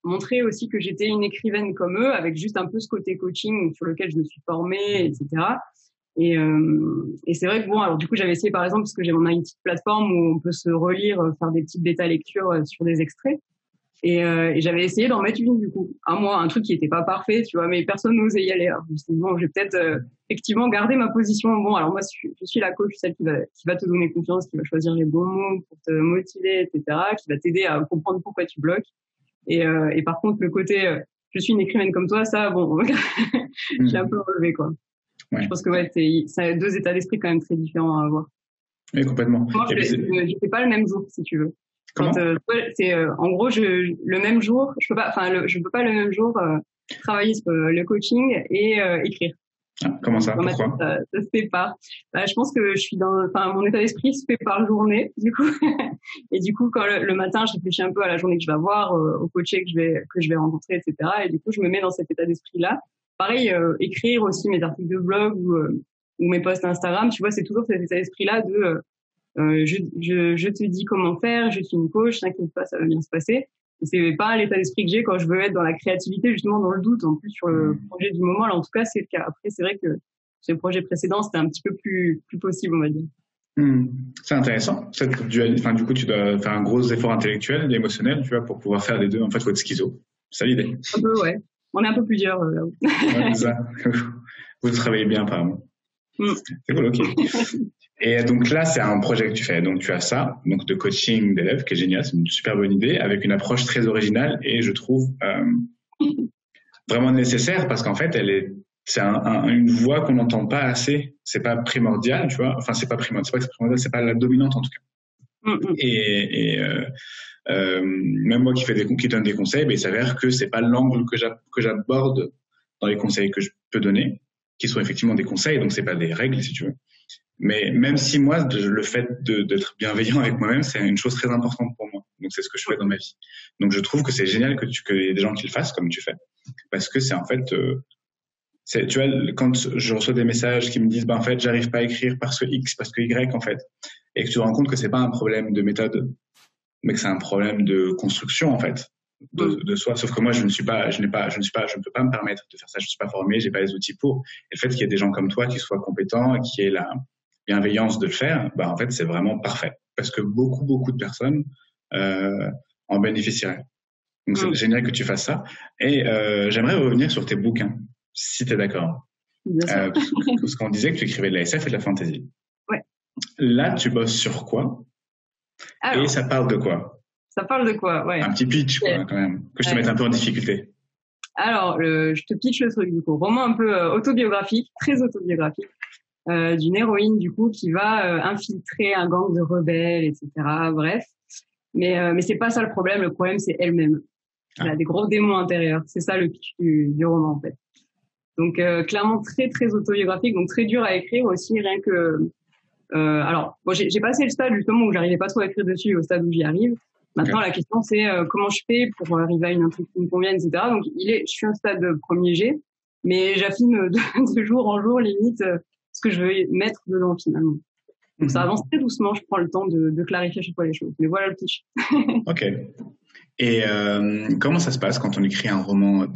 montrer aussi que j'étais une écrivaine comme eux, avec juste un peu ce côté coaching sur lequel je me suis formée, etc. Et c'est vrai que alors du coup j'avais essayé par exemple, parce que on a une petite plateforme où on peut se relire, faire des petites bêta lectures sur des extraits. Et j'avais essayé d'en mettre une, du coup, un truc qui était pas parfait, tu vois, mais personne n'osait y aller. Alors, je me suis dit, je vais peut-être effectivement garder ma position. Alors moi, je suis la coach, celle qui va te donner confiance, qui va choisir les bons mots pour te motiver, etc., qui va t'aider à comprendre pourquoi tu bloques. Et par contre, le côté, je suis une écrivaine comme toi, ça, j'ai un peu relevé, quoi. Ouais. Je pense que ça a 2 états d'esprit quand même très différents à avoir. Oui, complètement. Moi, je fais pas le même jour, si tu veux. Comment? En gros, le même jour, je peux pas le même jour travailler sur le coaching et écrire. Comment ça? Pourquoi? Ça se fait pas. Je pense que je suis mon état d'esprit se fait par journée, du coup. Et du coup, quand le matin, je réfléchis un peu à la journée que je vais avoir, au coaché que je vais rencontrer, etc. Et du coup, je me mets dans cet état d'esprit-là. Pareil, écrire aussi mes articles de blog ou mes posts Instagram, tu vois, c'est toujours cet état d'esprit-là Je te dis comment faire, je suis une coach, t'inquiète pas, ça va bien se passer. Et c'est pas l'état d'esprit que j'ai quand je veux être dans la créativité, justement dans le doute. En plus, sur le projet du moment, là, en tout cas, c'est le cas. Après, c'est vrai que sur le projet précédent, c'était un petit peu plus possible, on va dire. C'est intéressant. Du coup, tu dois faire un gros effort intellectuel et émotionnel, tu vois, pour pouvoir faire les deux. En fait, faut être schizo. C'est l'idée. Un peu, ouais. On est un peu plusieurs là-haut. Ouais, c'est ça. Vous travaillez bien, apparemment. C'est cool, ok. Et donc là, c'est un projet que tu fais. Donc tu as ça, donc de coaching d'élèves, qui est génial, c'est une super bonne idée, avec une approche très originale et je trouve vraiment nécessaire parce qu'en fait, c'est une voix qu'on n'entend pas assez. C'est pas primordial, tu vois. Enfin, c'est pas primordial, c'est pas la dominante en tout cas. Et même moi qui donne des conseils, il s'avère que c'est pas l'angle que j'aborde dans les conseils que je peux donner, qui sont effectivement des conseils, donc c'est pas des règles si tu veux. Mais même si moi, le fait d'être bienveillant avec moi-même, c'est une chose très importante pour moi. Donc c'est ce que je fais dans ma vie. Donc je trouve que c'est génial qu'il y ait des gens qui le fassent comme tu fais, parce que c'est en fait, tu vois, quand je reçois des messages qui me disent, en fait, j'arrive pas à écrire parce que X, parce que Y en fait, et que tu te rends compte que c'est pas un problème de méthode, mais que c'est un problème de construction en fait. De soi. Sauf que moi, je ne peux pas me permettre de faire ça. Je suis pas formé, j'ai pas les outils pour. Et le fait qu'il y ait des gens comme toi qui soient compétents, qui aient la bienveillance de le faire, en fait, c'est vraiment parfait. Parce que beaucoup de personnes en bénéficieraient. Donc, c'est génial que tu fasses ça. Et j'aimerais revenir sur tes bouquins, si tu es d'accord. Parce qu'on disait que tu écrivais de la SF et de la fantasy. Ouais. Là, tu bosses sur quoi? Alors, et ça parle de quoi? Ça parle de quoi? Ouais. Un petit pitch, quoi, quand même, que je te mette un peu en difficulté. Alors, je te pitch le truc, du coup. Roman un peu autobiographique, très autobiographique, d'une héroïne, du coup, qui va infiltrer un gang de rebelles, etc. Bref. Mais c'est pas ça le problème. Le problème, c'est elle-même. Elle a des gros démons intérieurs. C'est ça le pitch du roman, en fait. Donc, clairement, très, très autobiographique, donc très dur à écrire aussi, rien que... alors, bon, j'ai passé le stade, justement, où j'arrivais pas trop à écrire dessus, au stade où j'y arrive. Maintenant, la question, c'est comment je fais pour arriver à une intrigue qui me convienne, etc. Donc, je suis un stade premier G, mais j'affine de jour en jour, limite, ce que je veux mettre dedans, finalement. Donc, ça avance très doucement, je prends le temps de clarifier à chaque fois les choses. Mais voilà le pitch. Ok. Et comment ça se passe quand on écrit un roman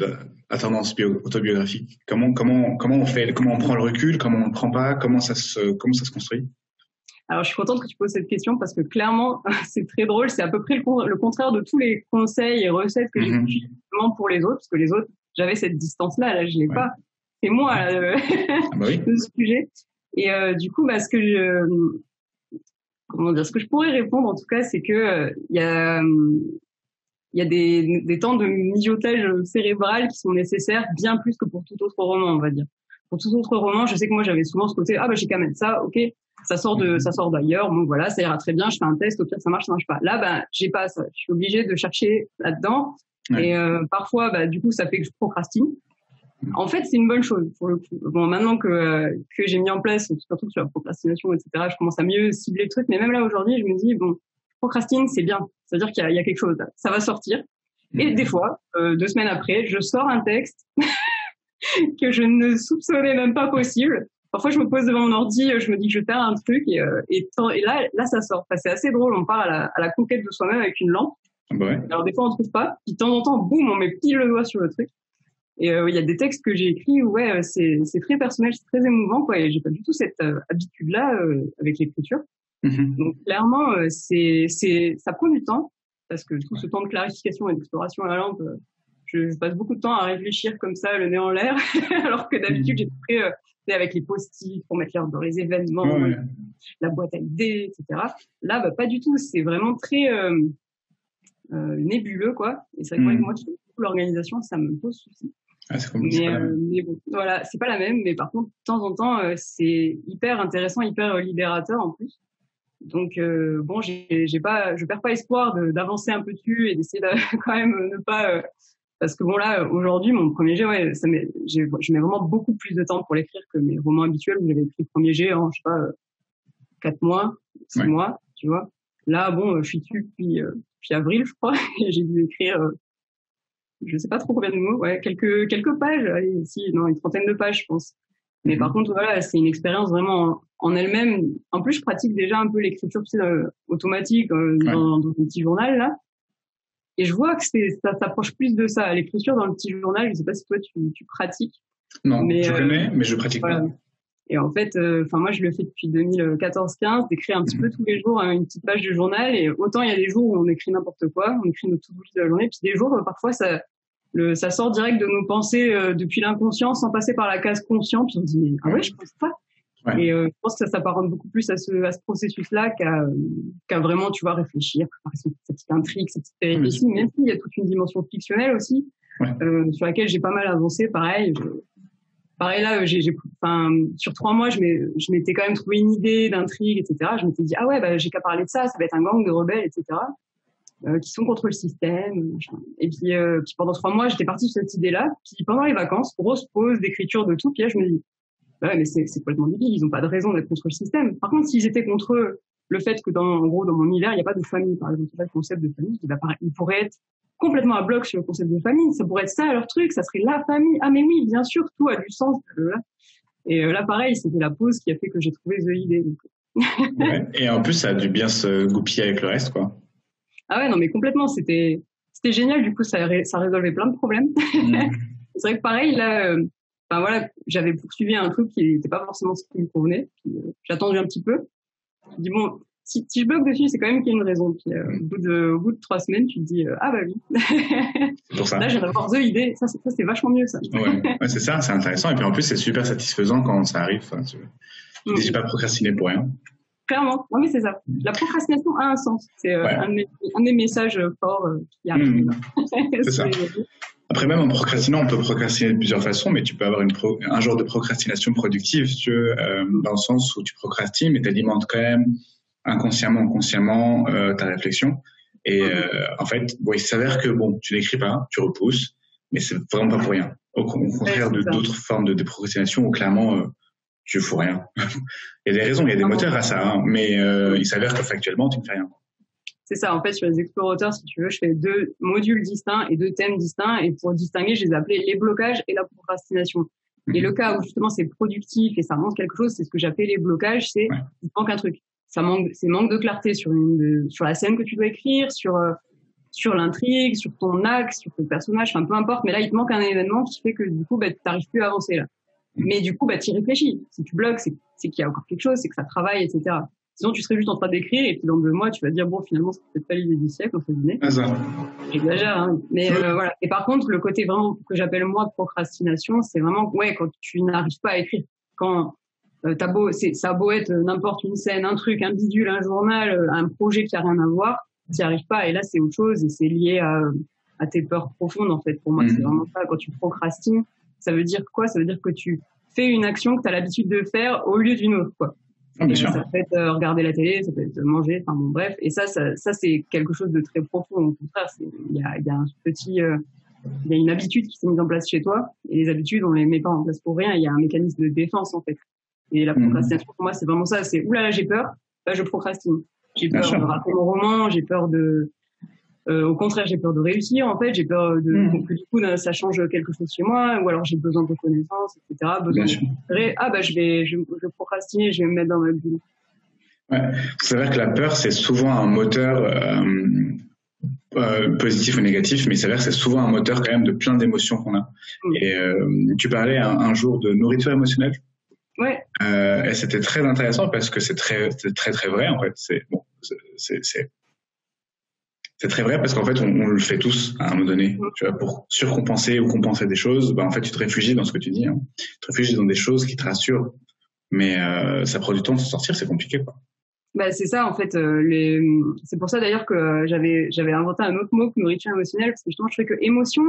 à tendance autobiographique? Comment on fait? Comment on prend le recul? Comment on le prend pas? Comment ça se construit? Alors, je suis contente que tu poses cette question parce que clairement, c'est très drôle. C'est à peu près le contraire de tous les conseils et recettes que j'ai justement pour les autres, parce que les autres, j'avais cette distance-là, là, je l'ai pas. C'est moi, le sujet. Et du coup, ce que je pourrais répondre en tout cas, c'est que il y a des temps de mijotage cérébral qui sont nécessaires bien plus que pour tout autre roman, on va dire. Pour tout autre roman, je sais que moi j'avais souvent ce côté j'ai qu'à mettre ça, ok, ça sort d'ailleurs, bon voilà, ça ira très bien, je fais un test, au pire ça marche pas. Là j'ai pas ça, je suis obligée de chercher là-dedans et parfois du coup ça fait que je procrastine. En fait, c'est une bonne chose pour le coup. Bon, maintenant que j'ai mis en place surtout sur la procrastination, etc., je commence à mieux cibler le truc, mais même là aujourd'hui, je me dis procrastine, c'est bien. C'est-à-dire qu'il y a quelque chose là. Ça va sortir. Et des fois, 2 semaines après, je sors un texte que je ne soupçonnais même pas possible. Parfois, je me pose devant mon ordi, je me dis que je vais faire un truc et là, ça sort. Enfin, c'est assez drôle. On part à la conquête de soi-même avec une lampe. Ouais. Alors, des fois, on trouve pas. Puis, de temps en temps, boum, on met pile le doigt sur le truc. Et il y a des textes que j'ai écrits où c'est très personnel, c'est très émouvant, quoi. Et j'ai pas du tout cette habitude-là avec l'écriture. Donc clairement, ça prend du temps parce que tout ce temps de clarification et d'exploration à la lampe, je passe beaucoup de temps à réfléchir comme ça, le nez en l'air, alors que d'habitude j'ai fait avec les post-it pour mettre l'ordre dans les événements, la boîte à idées, etc. Là, pas du tout. C'est vraiment très nébuleux, quoi. Et c'est vrai que moi qui fais beaucoup l'organisation, ça me pose souci. Mais bon, voilà, c'est pas la même. Mais par contre, de temps en temps, c'est hyper intéressant, hyper libérateur en plus. Donc je perds pas espoir d'avancer un peu dessus et d'essayer de quand même ne pas parce que bon là aujourd'hui mon premier jet je mets vraiment beaucoup plus de temps pour l'écrire que mes romans habituels où j'avais écrit le premier jet en 4 mois, 6 mois, tu vois. Là je suis dessus depuis avril je crois et j'ai dû écrire je sais pas trop combien de mots, quelques pages, allez, une trentaine de pages je pense. Mais par contre, voilà, c'est une expérience vraiment en elle-même. En plus, je pratique déjà un peu l'écriture automatique dans un petit journal là. Et je vois que ça s'approche plus de ça, l'écriture dans le petit journal. Je sais pas si toi tu pratiques. Non, je connais, mais je pratique pas. Et en fait, moi je le fais depuis 2014-15, d'écrire un petit peu tous les jours une petite page de journal. Et autant il y a des jours où on écrit n'importe quoi, on écrit notre to-do list de la journée, puis des jours parfois ça sort direct de nos pensées depuis l'inconscient, sans passer par la case conscient. Puis on se dit ah ouais, je pense pas. Ouais. Et je pense que ça s'apparente beaucoup plus à ce processus-là qu'à vraiment, tu vois, réfléchir, cette petite intrigue, cette petite péripétie, même s'il y a toute une dimension fictionnelle aussi, sur laquelle j'ai pas mal avancé. Pareil là, sur 3 mois, je m'étais quand même trouvé une idée d'intrigue, etc. Je m'étais dit ah ouais, j'ai qu'à parler de ça va être un gang de rebelles, etc. Qui sont contre le système. Et puis pendant 3 mois, j'étais partie sur cette idée-là. Puis pendant les vacances, grosse pause d'écriture de tout. Puis là, je me dis ouais, mais c'est complètement débile. Ils ont pas de raison d'être contre le système. Par contre, s'ils étaient contre le fait que en gros, dans mon univers, il n'y a pas de famille, par exemple, il n'y a pas de concept de famille, ils pourraient être complètement à bloc sur le concept de famille. Ça pourrait être ça, leur truc. Ça serait la famille. Ah, mais oui, bien sûr, tout a du sens. Et là, pareil, c'était la pause qui a fait que j'ai trouvé The Idée. Ouais. Et en plus, ça a dû bien se goupiller avec le reste, quoi. Ah ouais, non, mais complètement. C'était génial. Du coup, ça résolvait plein de problèmes. C'est vrai que pareil, là, j'avais poursuivi un truc qui n'était pas forcément ce qui me convenait. Puis, j'ai attendu un petit peu. Je dis bon, si je bloque dessus, c'est quand même qu'il y a une raison. Puis, au bout de 3 semaines, tu te dis ah bah oui. C'est pour ça. Là, je viens d'avoir The Idée. Ça, c'est vachement mieux, ça. Ouais, c'est ça, c'est intéressant. Et puis en plus, c'est super satisfaisant quand ça arrive. Tu dis, j'ai pas procrastiné pour rien. Clairement, non mais c'est ça. La procrastination a un sens. C'est un des messages forts qui arrive. C'est ça. Après, même en procrastinant, on peut procrastiner de plusieurs façons, mais tu peux avoir un genre de procrastination productive, si tu veux, dans le sens où tu procrastines, mais tu alimentes quand même inconsciemment, consciemment ta réflexion. Et en fait, il s'avère que tu n'écris pas, tu repousses, mais c'est vraiment pas pour rien. Au contraire d'autres formes de procrastination où clairement tu fous rien. Il y a des raisons, il y a des moteurs à ça, hein, mais il s'avère que factuellement, tu ne fais rien. C'est ça, en fait, sur les explorateurs, si tu veux, je fais 2 modules distincts et 2 thèmes distincts. Et pour distinguer, je les ai appelés les blocages et la procrastination. Et le cas où justement c'est productif et ça montre quelque chose, c'est ce que j'appelle les blocages, c'est il manque un truc. C'est manque de clarté sur la scène que tu dois écrire, sur l'intrigue, sur ton axe, sur ton personnage, peu importe. Mais là, il te manque un événement qui fait que du coup, t'arrives plus à avancer là. Mais du coup, t'y réfléchis. Si tu bloques, c'est qu'il y a encore quelque chose, c'est que ça travaille, etc. Sinon, tu serais juste en train d'écrire et puis dans 2 mois, tu vas te dire bon, finalement, c'est peut-être pas l'idée du siècle, entre guillemets. J'exagère, hein. Mais voilà. Et par contre, le côté vraiment que j'appelle moi procrastination, c'est vraiment quand tu n'arrives pas à écrire, quand ça a beau être n'importe une scène, un truc, un bidule, un journal, un projet qui a rien à voir, t'y arrives pas. Et là, c'est autre chose et c'est lié à tes peurs profondes en fait. Pour moi, c'est vraiment ça. Quand tu procrastines, ça veut dire quoi? Ça veut dire que tu fais une action que tu as l'habitude de faire au lieu d'une autre, quoi. Ça peut être regarder la télé, ça peut être manger, bref. Et ça c'est quelque chose de très profond. Au contraire, il y a une habitude qui s'est mise en place chez toi. Et les habitudes, on les met pas en place pour rien. Il y a un mécanisme de défense, en fait. Et la procrastination, pour moi, c'est vraiment ça. C'est, oulala, j'ai peur. Là, je procrastine. J'ai peur de rater mon roman. J'ai peur au contraire, j'ai peur de réussir, en fait. J'ai peur que du coup, ça change quelque chose chez moi. Ou alors, j'ai besoin de reconnaissance, etc. Besoin de je vais procrastiner, je vais me mettre dans ma bulle. Ouais. C'est vrai que la peur, c'est souvent un moteur positif ou négatif, mais il s'avère que c'est souvent un moteur quand même de plein d'émotions qu'on a. Et tu parlais un jour de nourriture émotionnelle. Ouais. Et c'était très intéressant parce que c'est très très vrai en fait. C'est très vrai parce qu'en fait on le fait tous à un moment donné. Tu vois, pour surcompenser ou compenser des choses, en fait tu te réfugies dans ce que tu dis. Hein. Tu te réfugies dans des choses qui te rassurent, mais ça prend du temps de s'en sortir, c'est compliqué quoi. C'est ça en fait. C'est pour ça d'ailleurs que j'avais inventé un autre mot que nourriture émotionnelle parce que justement je trouvais que émotion,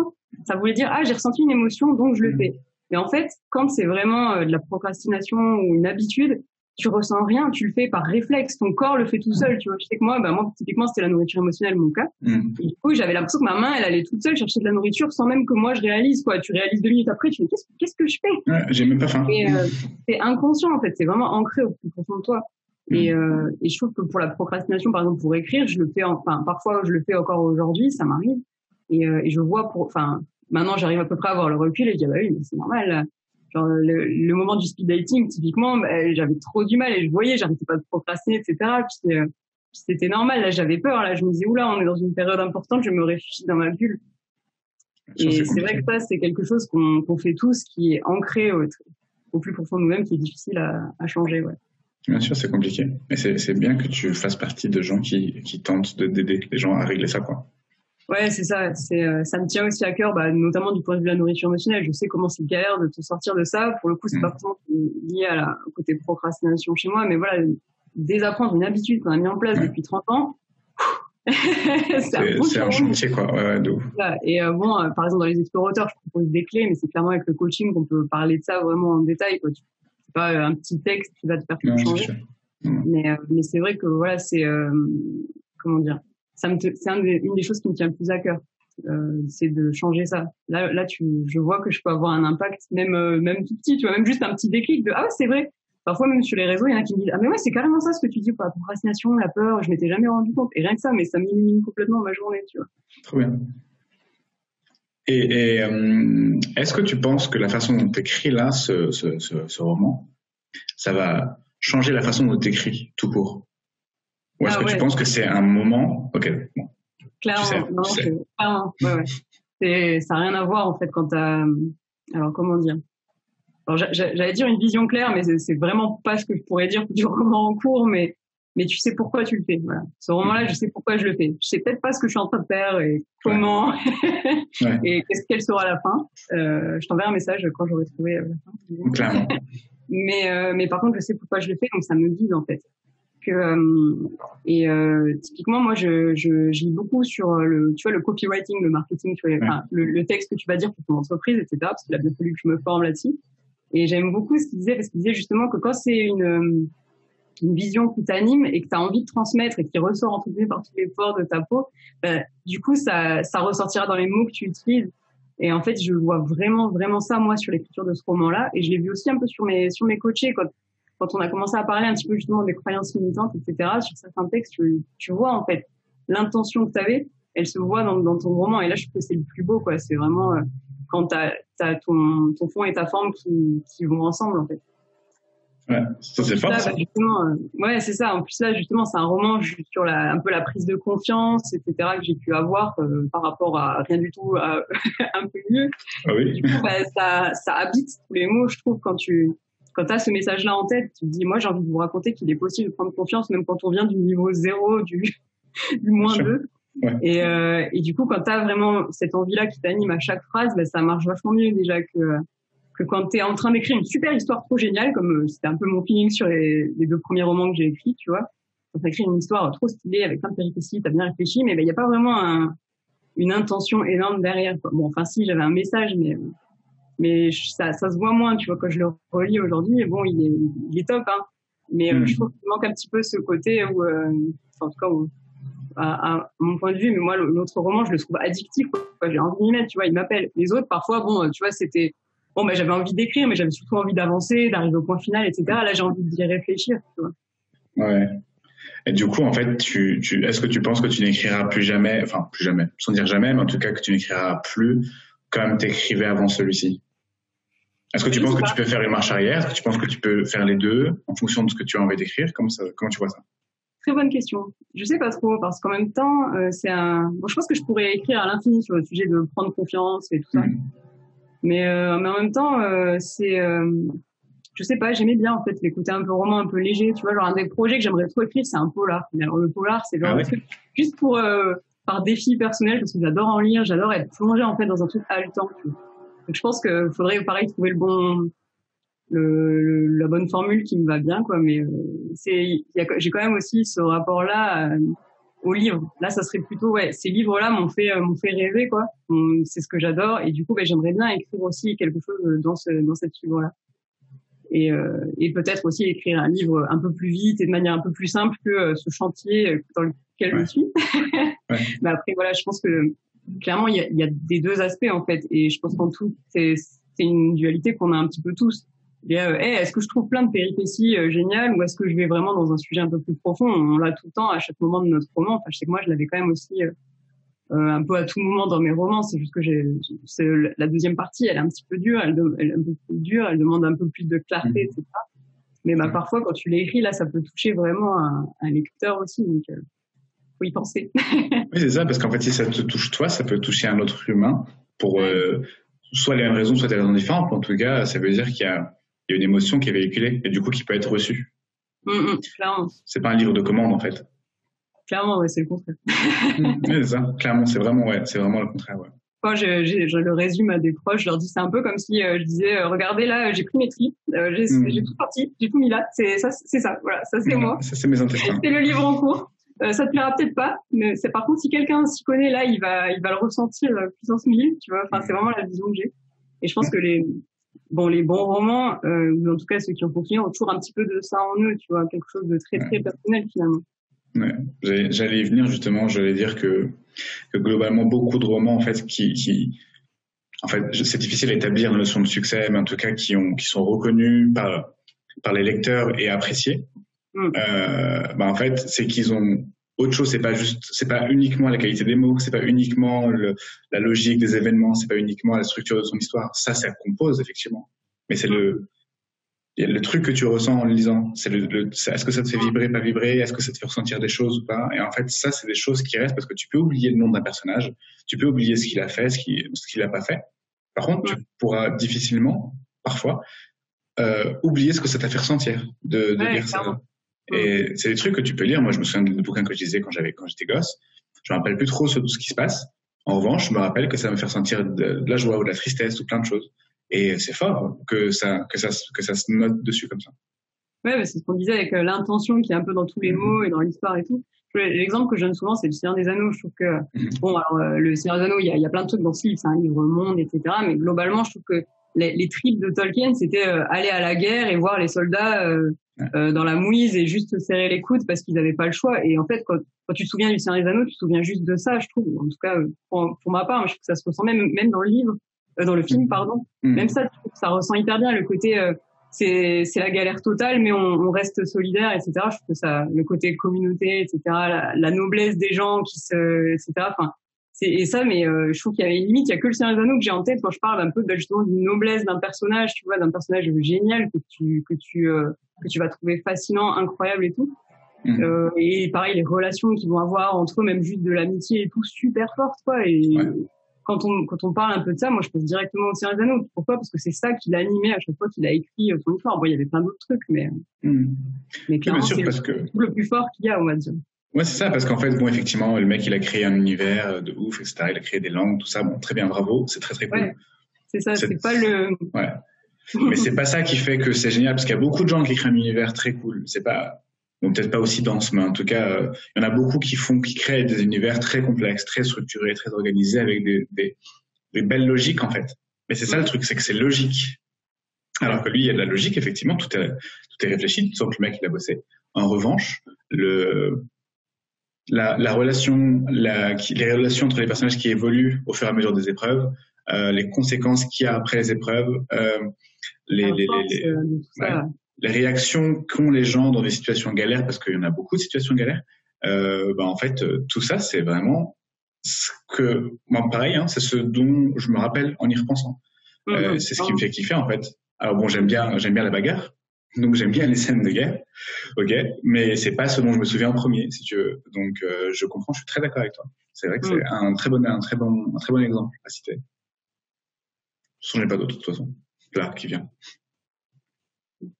ça voulait dire j'ai ressenti une émotion donc je le fais. Mais en fait, quand c'est vraiment de la procrastination ou une habitude, tu ressens rien, tu le fais par réflexe, ton corps le fait tout seul, tu vois. Je sais que moi typiquement c'était la nourriture émotionnelle mon cas. Et du coup, j'avais l'impression que ma main elle allait toute seule chercher de la nourriture sans même que moi je réalise quoi. Tu réalises 2 minutes après, tu me dis qu'est-ce que je fais? Ouais, j'ai même pas faim. Et c'est inconscient en fait, c'est vraiment ancré au plus profond de toi. Et je trouve que pour la procrastination, par exemple, pour écrire, je le fais, parfois je le fais encore aujourd'hui, ça m'arrive. Et je vois maintenant j'arrive à peu près à avoir le recul et je dis, oui, mais c'est normal. Genre le moment du speed dating, typiquement, j'avais trop du mal et je voyais, j'arrêtais pas de procrastiner, etc. Puis c'était normal. Là, j'avais peur. Là, je me disais, oula, on est dans une période importante, je me réfugie dans ma bulle. Et c'est vrai que ça, c'est quelque chose qu'on fait tous, qui est ancré au plus profond de nous-mêmes, qui est difficile à changer. Ouais. Bien sûr, c'est compliqué. Mais c'est bien que tu fasses partie de gens qui tentent d'aider les gens à régler ça, quoi. Ouais, c'est ça. Ça me tient aussi à cœur, notamment du point de vue de la nourriture émotionnelle. Je sais comment c'est galère de te sortir de ça. Pour le coup, c'est pas forcément lié au côté procrastination chez moi, mais voilà, désapprendre une habitude qu'on a mis en place depuis 30 ans. c'est un chantier, quoi. Ouais, de ouf. Et par exemple, dans les explorateurs, je propose des clés, mais c'est clairement avec le coaching qu'on peut parler de ça vraiment en détail, quoi. C'est pas un petit texte qui va te faire tout changer. Mais c'est vrai que voilà, c'est comment dire, une des choses qui me tient le plus à cœur, c'est de changer ça. Là, je vois que je peux avoir un impact, même tout petit, tu vois, même juste un petit déclic de c'est vrai. Parfois, même sur les réseaux, il y en a qui me disent, mais ouais, c'est carrément ça ce que tu dis, quoi, la procrastination, la peur, je m'étais jamais rendu compte. Et rien que ça, mais ça m'illumine complètement ma journée, tu vois. Trop bien. Et est-ce que tu penses que la façon dont tu écris là, ce roman, ça va changer la façon dont tu écris tout court? Ou est-ce que tu penses que c'est un moment? Ok, bon. Clairement, clairement. Ouais. Ça n'a rien à voir, en fait, quand t'as... Alors, comment dire? Alors, j'allais dire une vision claire, mais c'est vraiment pas ce que je pourrais dire du roman en cours, mais tu sais pourquoi tu le fais. Voilà. Ce roman-là, je sais pourquoi je le fais. Je sais peut-être pas ce que je suis en train de faire et comment et quelle sera la fin. Je t'enverrai un message quand j'aurai trouvé la fin. Clairement. mais par contre, je sais pourquoi je le fais, donc ça me guide en fait. Typiquement, moi, je lis beaucoup sur le copywriting, le marketing, le texte que tu vas dire pour ton entreprise, etc. Parce qu'il a bien fallu que je me forme là-dessus. Et j'aime beaucoup ce qu'il disait, parce qu'il disait justement que quand c'est une vision qui t'anime et que tu as envie de transmettre et qui ressort entre guillemets par tous les pores de ta peau, du coup, ça ressortira dans les mots que tu utilises. Et en fait, je vois vraiment, vraiment ça, moi, sur l'écriture de ce roman-là. Et je l'ai vu aussi un peu sur mes coachés, quand on a commencé à parler un petit peu justement des croyances limitantes, etc., sur certains textes, tu vois, en fait, l'intention que tu avais, elle se voit dans ton roman. Et là, je trouve que c'est le plus beau, quoi. C'est vraiment quand t'as ton fond et ta forme qui vont ensemble, en fait. Ouais, ça c'est fort. Ouais, c'est ça. En plus là, justement, c'est un roman sur un peu la prise de confiance, etc., que j'ai pu avoir par rapport à rien du tout, à un peu mieux. Ah oui. Du coup, ça habite tous les mots, je trouve, quand t'as ce message-là en tête, tu te dis, moi, j'ai envie de vous raconter qu'il est possible de prendre confiance, même quand on vient du niveau 0, du moins 2. Ouais. Et du coup, quand t'as vraiment cette envie-là qui t'anime à chaque phrase, ça marche vachement mieux déjà que quand t'es en train d'écrire une super histoire trop géniale, comme c'était un peu mon feeling sur les 2 premiers romans que j'ai écrits, tu vois. Quand t'écris une histoire trop stylée avec plein de péripéties, t'as bien réfléchi, mais il y a pas vraiment une intention énorme derrière, quoi. Bon, enfin si, j'avais un message, mais ça se voit moins, tu vois, quand je le relis aujourd'hui. Et bon, il est top, hein. Mais je trouve qu'il manque un petit peu ce côté où, en tout cas, à mon point de vue, mais moi, l'autre roman, je le trouve addictif, quoi. J'ai envie d'y mettre, tu vois, il m'appelle. Les autres, parfois, bon, tu vois, c'était, bon, j'avais envie d'écrire, mais j'avais surtout envie d'avancer, d'arriver au point final, etc. Là, j'ai envie d'y réfléchir, tu vois. Ouais. Et du coup, en fait, est-ce que tu penses que tu n'écriras plus jamais, enfin, plus jamais, sans dire jamais, mais en tout cas que tu n'écriras plus comme t'écrivais avant celui-ci? Est-ce que tu penses que tu peux faire une marche arrière? Est-ce que tu penses que tu peux faire les deux en fonction de ce que tu as envie d'écrire? Comment tu vois ça? Très bonne question. Je sais pas trop, parce qu'en même temps, je pense que je pourrais écrire à l'infini sur le sujet de prendre confiance et tout ça. Mais en même temps, je sais pas, j'aimais bien en fait les côtés un peu roman, un peu léger, tu vois, genre un des projets que j'aimerais trop écrire, c'est un polar. Alors, le polar, c'est genre un truc juste pour par défi personnel, parce que j'adore en lire, j'adore être plongée en fait dans un truc haletant. Donc je pense que faudrait pareil trouver la bonne formule qui me va bien, quoi. Mais j'ai quand même aussi ce rapport-là au livre. Là, ça serait plutôt, ces livres-là m'ont fait rêver, quoi. C'est ce que j'adore, et du coup, j'aimerais bien écrire aussi quelque chose dans cette livre-là. Et peut-être aussi écrire un livre un peu plus vite et de manière un peu plus simple que ce chantier dans lequel je suis. Mais après, voilà, je pense que clairement, il y a des deux aspects, en fait. Et je pense qu'en tout, c'est une dualité qu'on a un petit peu tous. Est-ce que je trouve plein de péripéties géniales, ou est-ce que je vais vraiment dans un sujet un peu plus profond? On l'a tout le temps, à chaque moment de notre roman. Enfin, je sais que moi, je l'avais quand même aussi un peu à tout moment dans mes romans. C'est juste que la deuxième partie, elle est un petit peu dure, elle est un peu plus dure, elle demande un peu plus de clarté, etc. Mais parfois, quand tu l'écris, là, ça peut toucher vraiment un lecteur aussi. Donc, faut y penser. Oui, c'est ça, parce qu'en fait, si ça te touche toi, ça peut toucher un autre humain pour soit les mêmes raisons, soit des raisons différentes. En tout cas, ça veut dire qu'il y a une émotion qui est véhiculée et du coup qui peut être reçue. Clairement. C'est pas un livre de commande, en fait. Clairement, ouais, c'est le contraire. Oui, c'est ça. Clairement, c'est vraiment le contraire, ouais. Quand je le résume à des proches, je leur dis, c'est un peu comme si je disais, regardez là, j'ai pris mes tripes, j'ai tout sorti, j'ai tout mis là, c'est ça, voilà, ça c'est moi. Ça c'est mes intestins. C'est le livre en cours. Ça te plaira peut-être pas, mais c'est par contre si quelqu'un s'y connaît là, il va le ressentir puissance 1000, tu vois. Enfin, c'est vraiment la vision que j'ai. Et je pense que les bons romans, ou en tout cas ceux qui ont fonctionné, ont toujours un petit peu de ça en eux, tu vois, quelque chose de très très personnel finalement. Ouais, j'allais y venir justement. J'allais dire que globalement beaucoup de romans en fait en fait c'est difficile à établir la notion de succès, mais en tout cas qui sont reconnus par les lecteurs et appréciés. En fait c'est qu'ils ont autre chose. C'est pas uniquement la qualité des mots, c'est pas uniquement la logique des événements, c'est pas uniquement la structure de son histoire. Ça compose effectivement, mais c'est le truc que tu ressens en le lisant, c'est est-ce que ça te fait vibrer, pas vibrer, est-ce que ça te fait ressentir des choses ou pas. Et en fait, ça, c'est des choses qui restent parce que tu peux oublier le nom d'un personnage, tu peux oublier ce qu'il a fait, ce qu'il a pas fait. Par contre, tu pourras difficilement, parfois, oublier ce que ça t'a fait ressentir de lire ça. Et c'est des trucs que tu peux lire. Moi, je me souviens de bouquins que je lisais quand j'étais gosse. Je me rappelle plus trop ce qui se passe. En revanche, je me rappelle que ça me fait ressentir de la joie ou de la tristesse ou plein de choses. Et c'est fort que ça se note dessus comme ça. Ouais, c'est ce qu'on disait avec l'intention qui est un peu dans tous les mots et dans l'histoire et tout. L'exemple que je donne souvent, c'est le Seigneur des Anneaux. Je trouve que, le Seigneur des Anneaux, il y a plein de trucs dans ce livre, c'est un livre monde, etc. Mais globalement, je trouve que les tripes de Tolkien, c'était aller à la guerre et voir les soldats dans la mouise et juste serrer les coudes parce qu'ils n'avaient pas le choix. Et en fait, quand tu te souviens du Seigneur des Anneaux, tu te souviens juste de ça, je trouve. En tout cas, pour ma part, je trouve que ça se ressent même dans le livre. Dans le film, pardon. Même ça, ça ressent hyper bien le côté, c'est la galère totale, mais on reste solidaire, etc. Je trouve que ça, le côté communauté, etc. La noblesse des gens etc. Enfin, et ça, mais je trouve qu'il y avait une limite. Il y a que le Seigneur des Anneaux que j'ai en tête quand je parle un peu justement d'une noblesse d'un personnage, tu vois, d'un personnage génial que tu vas trouver fascinant, incroyable et tout. Et pareil, les relations qu'ils vont avoir entre eux, même juste de l'amitié et tout, super fortes, quoi. Et quand on parle un peu de ça, moi je pense directement au Seigneur des Anneaux. Pourquoi ? Parce que c'est ça qui l'a animé à chaque fois qu'il a écrit son histoire. Bon, il y avait plein d'autres trucs, mais clairement c'est le plus fort qu'il y a, on va dire. Ouais, c'est ça, parce qu'en fait, bon, effectivement, le mec, il a créé un univers de ouf, etc. Il a créé des langues, tout ça. Bon, très bien, bravo, c'est très très cool. Ouais, c'est ça, c'est pas le. Ouais. Mais c'est pas ça qui fait que c'est génial, parce qu'il y a beaucoup de gens qui créent un univers très cool. C'est pas, bon, peut-être pas aussi dense, mais en tout cas, il y en a beaucoup qui créent des univers très complexes, très structurés, très organisés, avec des belles logiques, en fait. Mais c'est ça le truc, c'est que c'est logique. Alors que lui, il y a de la logique, effectivement, tout est réfléchi, tu sens que le mec, il a bossé. En revanche, la relation, les relations entre les personnages qui évoluent au fur et à mesure des épreuves, les conséquences qu'il y a après les épreuves, les réactions qu'ont les gens dans des situations galères, parce qu'il y en a beaucoup de situations galères, en fait, tout ça, c'est vraiment ce que, moi, pareil, hein, c'est ce dont je me rappelle en y repensant. C'est ce qui me fait kiffer, en fait. Alors bon, j'aime bien la bagarre, donc j'aime bien les scènes de guerre, ok, mais c'est pas ce dont je me souviens en premier, si tu veux. Donc je comprends, je suis très d'accord avec toi. C'est vrai que c'est un très bon exemple à citer. Je n'en ai pas d'autre de toute façon. Là, qui vient.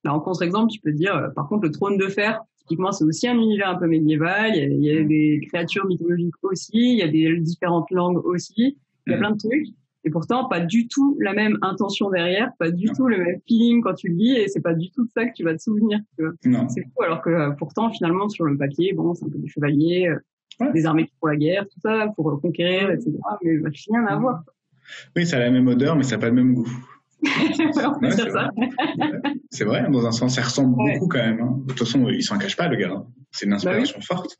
Là, en contre-exemple, tu peux dire, par contre, le Trône de Fer, typiquement, c'est aussi un univers un peu médiéval. Il y a des créatures mythologiques aussi, il y a des différentes langues aussi, il y a plein de trucs. Et pourtant, pas du tout la même intention derrière, pas du tout le même feeling quand tu le lis, et c'est pas du tout de ça que tu vas te souvenir. Tu vois. C'est fou, alors que pourtant, finalement, sur le papier, bon, c'est un peu des chevaliers, des armées pour la guerre, tout ça, pour conquérir, etc. Mais rien à voir. Oui, ça a la même odeur, mais ça n'a pas le même goût. On peut dire ça. C'est vrai, dans un sens, ça ressemble beaucoup quand même. Hein. De toute façon, il s'en cache pas, le gars. Hein. C'est une inspiration forte.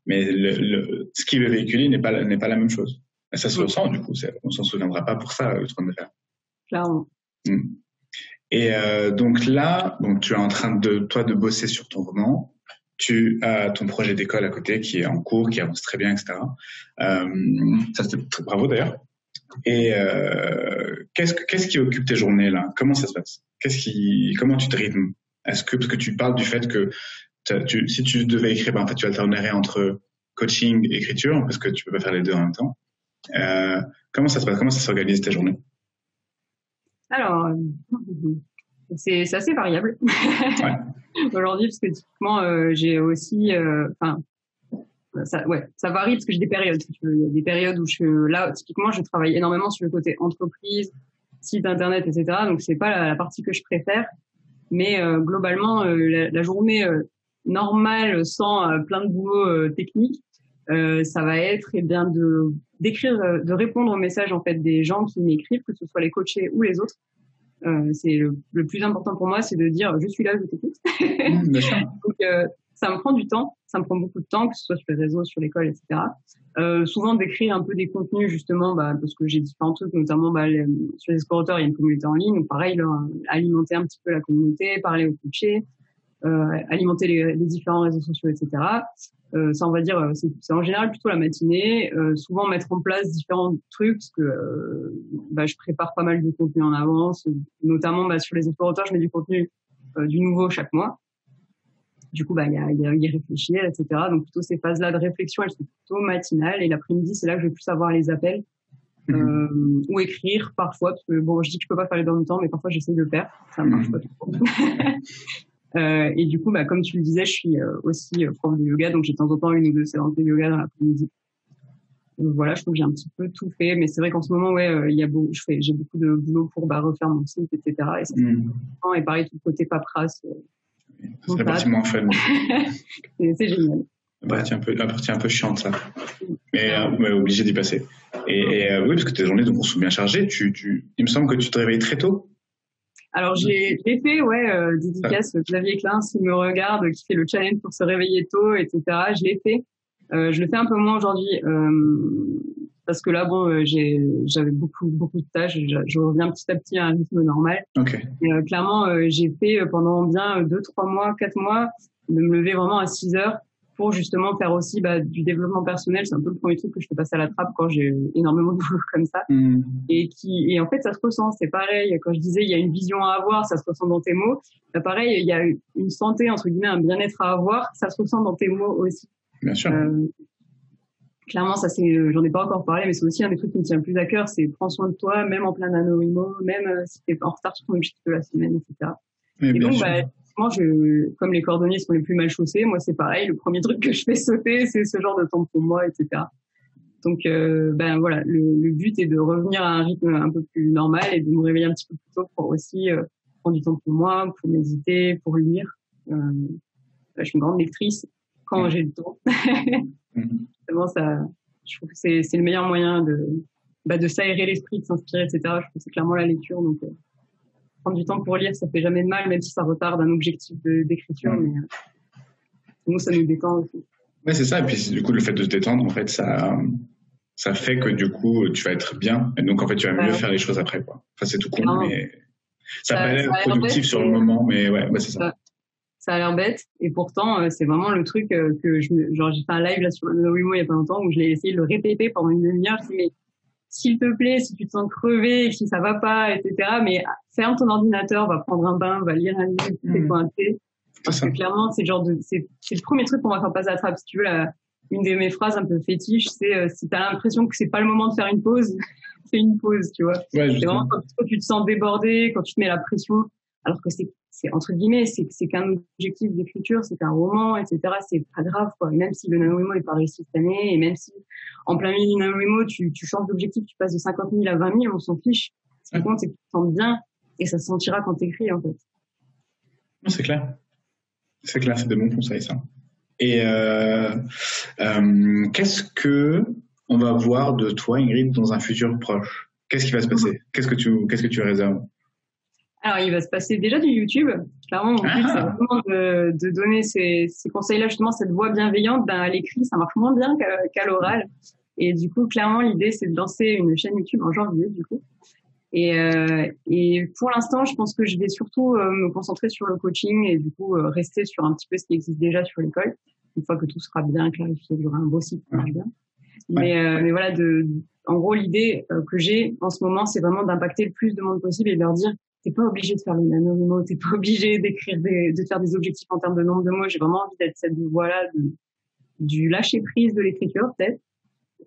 Mais ce qu'il veut véhiculer n'est pas la même chose. Et ça se ressent, du coup. On s'en souviendra pas pour ça, le Trône de Fer. Clairement. Et donc là, tu es en train de bosser sur ton roman. tu as ton projet d'école à côté qui est en cours, qui avance très bien, etc. Ça, c'est bravo d'ailleurs. Et qu'est-ce qui occupe tes journées là? Comment ça se passe? Comment tu te rythmes? Parce que tu parles du fait que si tu devais écrire, en fait, tu alternerais entre coaching et écriture parce que tu peux pas faire les deux en même temps. Comment ça se passe? Comment ça s'organise tes journées? Alors, c'est assez variable. Ouais. Aujourd'hui, parce que typiquement, j'ai aussi, ça varie parce que j'ai des périodes. Si tu veux. Il y a des périodes où typiquement, je travaille énormément sur le côté entreprise, site internet, etc. Donc c'est pas la partie que je préfère, mais globalement, la journée normale sans plein de boulot technique, ça va être bien d'écrire, de répondre aux messages en fait des gens qui m'écrivent, que ce soit les coachés ou les autres. C'est le plus important pour moi, c'est de dire je suis là, je t'écoute. Bien sûr. Donc ça me prend du temps, ça me prend beaucoup de temps, que ce soit sur les réseaux, sur l'école, etc. Souvent d'écrire un peu des contenus justement, parce que j'ai différents trucs, notamment sur les explorateurs, il y a une communauté en ligne, donc pareil, alimenter un petit peu la communauté, parler aux coachés, alimenter les différents réseaux sociaux, etc. Ça, on va dire, c'est en général plutôt la matinée. Souvent mettre en place différents trucs, parce que je prépare pas mal de contenu en avance, notamment sur les explorateurs, je mets du contenu du nouveau chaque mois. Du coup, il y a réfléchir, etc. Donc plutôt ces phases-là de réflexion, elles sont plutôt matinales, et l'après-midi, c'est là que je vais plus avoir les appels ou écrire parfois, parce que je dis que je peux pas faire les deux en même temps, mais parfois j'essaie de le faire, ça marche pas trop. Et du coup, comme tu le disais, je suis aussi prof de yoga, donc j'ai de temps en temps une ou deux séances de yoga dans l'après-midi. Donc voilà, je trouve que j'ai un petit peu tout fait, mais c'est vrai qu'en ce moment, j'ai beaucoup de boulot pour refaire mon site, etc. Et ça, et pareil, tout le côté paperasse. C'est la partie moins fun. c'est génial. La partie un peu chiante, ça. Mais obligé d'y passer. Et oui, parce que tes journées sont bien chargées. Il me semble que tu te réveilles très tôt. Alors j'ai fait dédicace Xavier Klein, s'il me regarde, qui fait le challenge pour se réveiller tôt, etc. Je l'ai fait. Je le fais un peu moins aujourd'hui parce que là j'avais beaucoup de tâches. Je reviens petit à petit à un rythme normal. Okay. Et, clairement j'ai fait pendant bien 2, 3 mois, 4 mois de me lever vraiment à 6 heures pour justement faire aussi du développement personnel. C'est un peu le premier truc que je fais passer à la trappe quand j'ai énormément de boulot comme ça. Et en fait, ça se ressent. C'est pareil. Quand je disais, il y a une vision à avoir, ça se ressent dans tes mots. Pareil, il y a une santé, entre guillemets, un bien-être à avoir, ça se ressent dans tes mots aussi. Bien sûr. Clairement, ça j'en ai pas encore parlé, mais c'est aussi un des trucs qui me tient le plus à cœur, c'est prends soin de toi, même en plein NaNoWriMo, même si t'es en retard sur ton objectif de la semaine, etc. Et donc, comme les cordonniers sont les plus mal chaussés, moi c'est pareil, le premier truc que je fais sauter, c'est ce genre de temps pour moi, etc. Donc voilà, le but est de revenir à un rythme un peu plus normal et de me réveiller un petit peu plus tôt pour aussi prendre du temps pour moi, pour méditer, pour lire. Je suis une grande lectrice quand j'ai le temps. Vraiment, je trouve que c'est le meilleur moyen de s'aérer l'esprit, de s'inspirer, etc. Je trouve que c'est clairement la lecture, donc prendre du temps pour lire, ça fait jamais de mal, même si ça retarde un objectif d'écriture, mais nous, ça nous détend aussi. Ouais, c'est ça. Et puis, du coup, le fait de se détendre, en fait, ça fait que, du coup, tu vas être bien. Et donc, en fait, tu vas mieux faire les choses après, quoi. Enfin, c'est tout con, mais ça peut être productif sur le moment, mais ouais, c'est ça. Ça a l'air bête. Et pourtant, c'est vraiment le truc que j'ai fait un live là sur le NaNoWriMo il y a pas longtemps où je l'ai essayé de le répéter pendant une demi-heure. Je dis, mais s'il te plaît, si tu te sens crevé, si ça va pas, etc., mais ferme ton ordinateur, va prendre un bain, va lire un livre, fais-toi un thé. Parce que clairement, c'est le premier truc qu'on va faire passer à la trappe. Si tu veux, une de mes phrases un peu fétiche, c'est si t'as l'impression que c'est pas le moment de faire une pause, fais une pause, tu vois. Ouais, c'est vraiment quand tu te sens débordé, quand tu te mets la pression, alors que c'est entre guillemets, c'est qu'un objectif d'écriture, c'est qu'un roman, etc. C'est pas grave, quoi. Même si le NaNoWriMo est pas réussi cette année, et même si en plein milieu du NaNoWriMo, tu changes d'objectif, tu passes de 50 000 à 20 000, on s'en fiche. Ce qui compte, c'est que tu te sens bien, et ça se sentira quand t'écris, en fait. C'est clair. C'est clair, c'est de bons conseils, ça. Et qu'est-ce que on va voir de toi, Ingrid, dans un futur proche? Qu'est-ce qui va se passer? Qu'est-ce que tu réserves? Alors, il va se passer déjà du YouTube. Clairement, mon but, c'est vraiment de donner ces conseils-là, justement, cette voix bienveillante. À l'écrit, ça marche moins bien qu'à l'oral. Et du coup, clairement, l'idée, c'est de lancer une chaîne YouTube en janvier, du coup. Et pour l'instant, je pense que je vais surtout me concentrer sur le coaching et du coup rester sur un petit peu ce qui existe déjà sur l'école. Une fois que tout sera bien clarifié, il y aura un beau site qui marche bien. Mais voilà, en gros, l'idée que j'ai en ce moment, c'est vraiment d'impacter le plus de monde possible et de leur dire, t'es pas obligé de faire le NaNoWriMo, t'es pas obligé de faire des objectifs en termes de nombre de mots. J'ai vraiment envie d'être cette voie-là du lâcher prise de l'écriture, peut-être.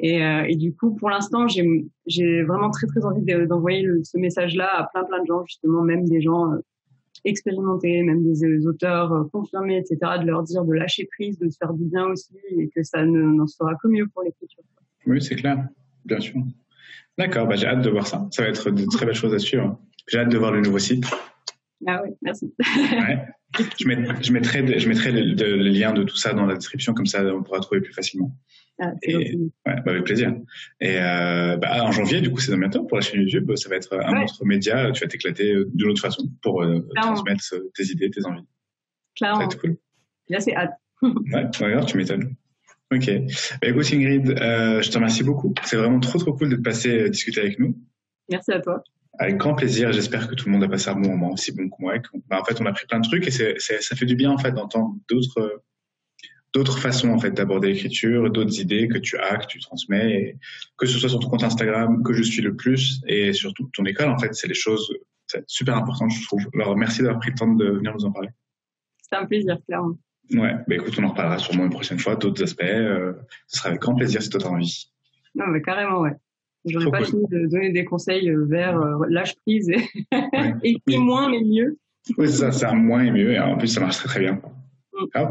Et du coup, pour l'instant, j'ai vraiment très très envie d'envoyer ce message-là à plein de gens, justement, même des gens expérimentés, même des auteurs confirmés, etc., de leur dire de lâcher prise, de se faire du bien aussi, et que ça n'en sera que mieux pour l'écriture. Oui, c'est clair, bien sûr. D'accord, j'ai hâte de voir ça. Ça va être de très belles choses à suivre. J'ai hâte de voir le nouveau site. Ah oui, merci. Ouais. Je mettrai le lien de tout ça dans la description, comme ça on pourra trouver plus facilement. Ah, avec plaisir. Et en janvier, du coup, c'est dans bientôt pour la chaîne YouTube. Ça va être un autre média. Tu vas t'éclater d'une autre façon pour transmettre tes idées, tes envies. Clairement. Ça va être cool. Là, c'est hâte. Ouais, tu m'étonnes. Ok. Écoute, Ingrid, je te remercie beaucoup. C'est vraiment trop cool de te passer discuter avec nous. Merci à toi. Avec grand plaisir. J'espère que tout le monde a passé un bon moment aussi bon que moi. En fait, on a pris plein de trucs et ça fait du bien en fait d'entendre d'autres façons en fait d'aborder l'écriture, d'autres idées que tu transmets, et que ce soit sur ton compte Instagram que je suis le plus et surtout ton école en fait, c'est super important je trouve. Alors merci d'avoir pris le temps de venir nous en parler. C'était un plaisir, clairement. Ouais, écoute, on en reparlera sûrement une prochaine fois, d'autres aspects. Ce sera avec grand plaisir si tu as envie. Non, mais carrément, ouais. J'aurais pas fini de donner des conseils vers lâche prise et moins mais mieux. Oui, c'est ça, c'est un moins et mieux, et en plus ça marche très bien.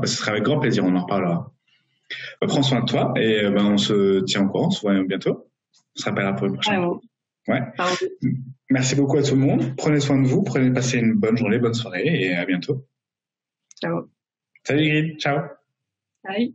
Ce sera avec grand plaisir, on en reparlera. Prends soin de toi et on se tient au courant, on se voit bientôt. On se rappellera pour une prochaine. Ouais. Merci beaucoup à tout le monde. Prenez soin de vous, passez une bonne journée, bonne soirée et à bientôt. Ciao. Salut Ingrid, ciao. Bye.